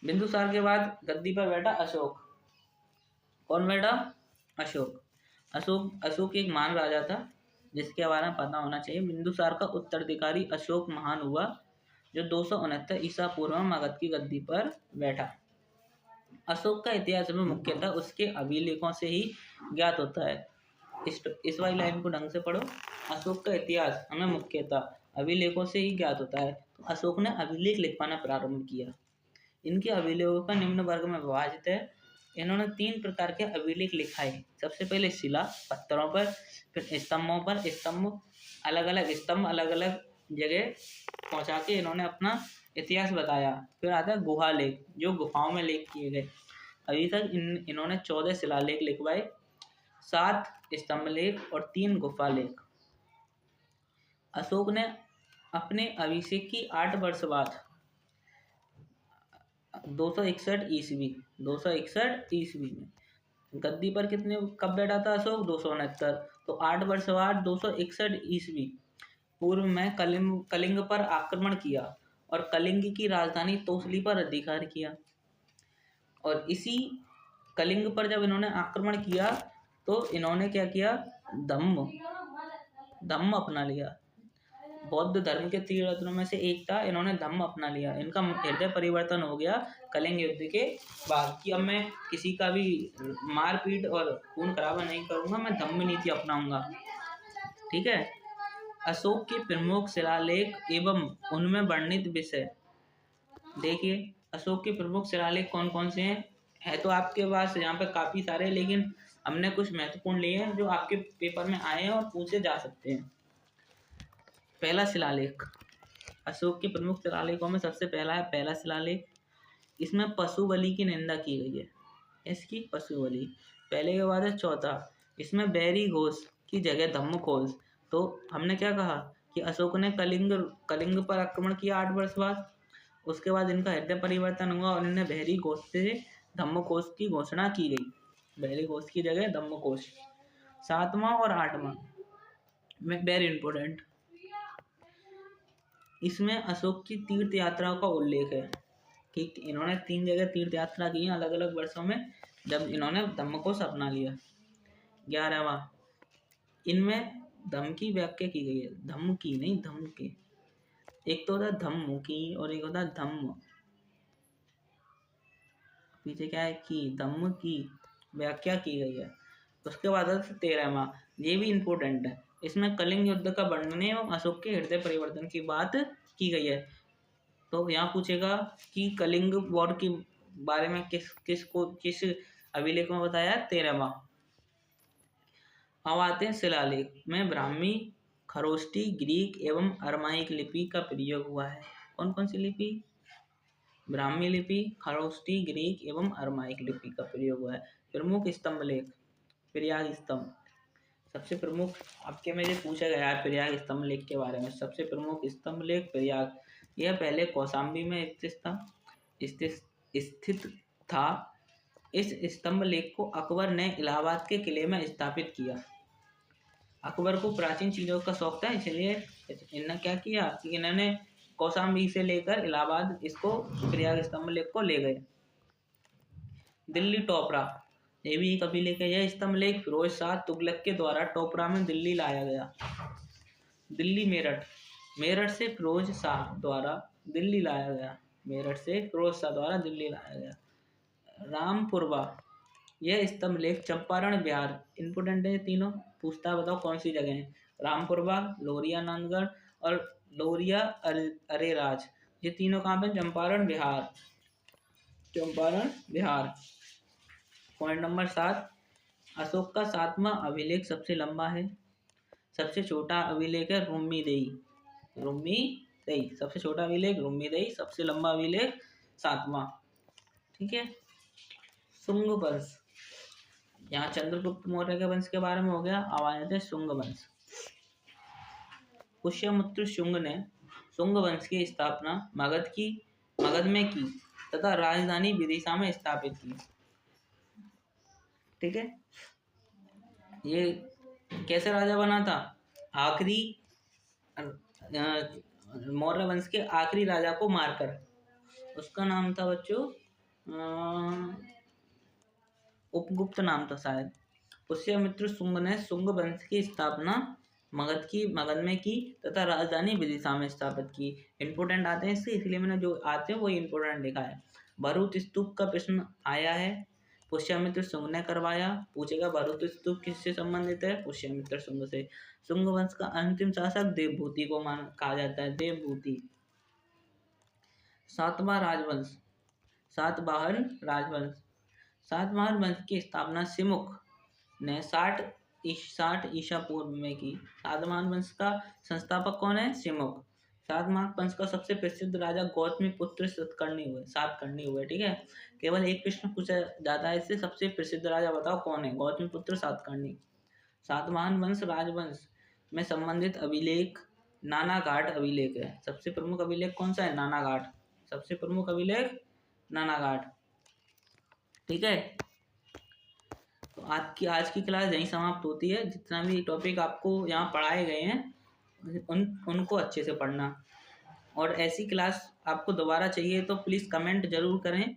बिंदुसार के बाद गद्दी पर बैठा अशोक। कौन बैठा? अशोक। अशोक एक महान राजा था जिसके बारे में पता होना चाहिए। बिंदुसार का उत्तराधिकारी अशोक महान हुआ जो 269 ईसा पूर्व में मगध की गद्दी पर बैठा। अशोक का इतिहास में मुख्यतः उसके अभिलेखों से ही ज्ञात होता है। इस वाली लाइन को ढंग से पढ़ो। अशोक का इतिहास हमें मुख्यतः अभिलेखों से ही ज्ञात होता है। तो अशोक ने अभिलेख लिख पाना प्रारंभ किया। इनके अभिलेखों का निम्न वर्ग में विभाजित है। इन्होंने 3 प्रकार के अभिलेख लिखाए। सबसे पहले शिला, पत्थरों पर, फिर स्तंभों पर। स्तंभ अलग अलग जगह पहुंचा के इन्होंने अपना इतिहास बताया। फिर आता है गुहा लेख, जो गुफाओं में लेख किए गए। अभी तक इन्होंने 14 शिलालेख लिखवाए, 7 स्तंभ लेख और 3 गुफा लेख। अशोक ने अपने अभिषेक की 8 वर्ष बाद 261 ईस्वी में गद्दी पर कब बैठा था अशोक? 269। तो 8 वर्ष बाद 261 ईस्वी पूर्व में कलिंग पर आक्रमण किया और कलिंग की राजधानी तोसली पर अधिकार किया। और इसी कलिंग पर जब इन्होंने आक्रमण किया तो इन्होंने क्या किया? धम्म अपना लिया। बौद्ध धर्म के 3 रत्नों में से एक था, इन्होंने धम्म अपना लिया। इनका हृदय परिवर्तन हो गया कलिंग युद्ध के बाद कि अब मैं किसी का भी मारपीट और खून खराबा नहीं करूंगा, मैं धम्म नीति अपनाऊंगा। ठीक है। अशोक के प्रमुख शिलालेख एवं उनमें वर्णित विषय देखिए। अशोक के प्रमुख शिलालेख कौन कौन से हैं? है तो आपके पास यहाँ पे काफी सारे, लेकिन हमने कुछ महत्वपूर्ण लिए हैं जो आपके पेपर में आए हैं और पूछे जा सकते हैं। पहला शिलालेख, अशोक के प्रमुख शिलालेखों में सबसे पहला है पहला शिलालेख। इसमें पशु बलि की निंदा की गई है। इसकी पशु बलि। पहले के बाद है चौथा, इसमें बैरी घोष की जगह धम्मघोष। तो हमने क्या कहा कि अशोक ने कलिंग पर आक्रमण किया 8 वर्ष बाद। उसके बाद इनका हृदय परिवर्तन हुआ और इन्हें बैरी घोष से धम्मघोष की घोषणा की गई। बैरी घोष की जगह धम्मघोष। 7वां और 8वां में वेरी इंपॉर्टेंट, इसमें अशोक की तीर्थ यात्राओं का उल्लेख है कि इन्होंने 3 जगह तीर्थ यात्रा की अलग अलग वर्षों में जब इन्होंने धम्मघोष अपना लिया। 11वां, इनमें धम्म की व्याख्या की गई है। धम्म की नहीं, धम्म की। एक तो होता धम्म की और एक होता धम्म, पीछे क्या है की, धम्म की व्याख्या की गई है। उसके बाद 13वां, ये भी इंपॉर्टेंट है, इसमें कलिंग युद्ध का वर्णन एवं अशोक के हृदय परिवर्तन की बात की गई है। तो यहाँ पूछेगा कि कलिंग वॉर के बारे में किस अभिलेख में बताया? 13वां। अब आते हैं शिलालेख में ब्राह्मी, खरोष्टी, ग्रीक एवं अरमाइक लिपि का प्रयोग हुआ है। कौन कौन सी लिपि? ब्राह्मी लिपि, खरोष्टी, ग्रीक एवं अरमाइक लिपि का प्रयोग हुआ है। प्रमुख स्तंभ लेख, प्रयाग स्तंभ सबसे प्रमुख, आपके में पूछा गया है प्रयाग स्तंभ लेख के बारे में। सबसे प्रमुख स्तंभ लेख प्रयाग, यह पहले कौशाम्बी में स्थित था। इस स्तंभ लेख को अकबर ने इलाहाबाद के किले में स्थापित किया। अकबर को प्राचीन चीजों का शौक था, इसलिए इन्होंने क्या किया कि इन्होंने कौशाम्बी से लेकर इलाहाबाद इसको प्रयाग स्तंभ लेख को ले गए। दिल्ली टोपरा, ये भी एक अभिलेख है। यह स्तंभ लेख फिरोज शाह तुगलक के द्वारा टोपरा में दिल्ली लाया गया। दिल्ली मेरठ, मेरठ से फिरोज शाह द्वारा दिल्ली लाया गया। मेरठ से फिरोज शाह द्वारा दिल्ली लाया गया। रामपुरवा, यह स्तंभ लेख चंपारण बिहार, इंपोर्टेंट है तीनों, पूछता बताओ कौन सी जगह है। रामपुरवा, लोरिया नांदगढ़ और लोरिया अरेराज, ये तीनों कहाँ पे? चंपारण बिहार, चंपारण बिहार। पॉइंट नंबर 7, अशोक का 7वां अभिलेख सबसे लंबा है। सबसे छोटा अभिलेख है रुम्मीदेई, रुम्मीदेई सबसे छोटा अभिलेख रुम्मीदेई, सबसे लंबा अभिलेख 7वां। ठीक है। शुंग वंश, यहाँ चंद्रगुप्त मौर्य के वंश के बारे में हो गया। अब आ जाते हैं शुंग वंश। पुष्यमित्र शुंग ने शुंग वंश की स्थापना मगध में की तथा राजधानी विदिशा में स्थापित की। ठीक है। ये कैसे राजा बना था? आखिरी मौर्य वंश के आखिरी राजा को मारकर। उसका नाम था बच्चों उपगुप्त नाम था शायद। पुष्यमित्र शुंग ने शुंग वंश की स्थापना मगध में की तथा राजधानी विदिशा में स्थापित की। इंपोर्टेंट आते हैं इससे, इसलिए मैंने जो आते हैं वो इंपोर्टेंट लिखा है। भरूच स्तूप का प्रश्न आया है, पुष्यमित्र शुंग ने करवाया। पूछेगा भरूच स्तूप किससे संबंधित है? पुष्यमित्र शुंग से। शुंग वंश का अंतिम शासक देवभूति को कहा जाता है, देवभूति। 7वां राजवंश, सातवाहन राजवंश। सातवाहन वंश की स्थापना सिमुक ने 60 ईसा पूर्व में की। सातवाहन वंश का संस्थापक कौन है? सिमुक। सातवाहन वंश का सबसे प्रसिद्ध राजा गौतमी पुत्र सातकर्णी हुए। ठीक है, केवल एक प्रश्न पूछा जाता है इससे, सबसे प्रसिद्ध राजा बताओ कौन है? गौतमी पुत्र सातकर्णी। सातवाहन वंश राजवंश में संबंधित अभिलेख नानाघाट अभिलेख है। सबसे प्रमुख अभिलेख कौन सा है? नानाघाट, सबसे प्रमुख अभिलेख नानाघाट। ठीक है, तो आज की क्लास यहीं समाप्त होती है। जितना भी टॉपिक आपको यहाँ पढ़ाए गए हैं उनको अच्छे से पढ़ना, और ऐसी क्लास आपको दोबारा चाहिए तो प्लीज़ कमेंट जरूर करें।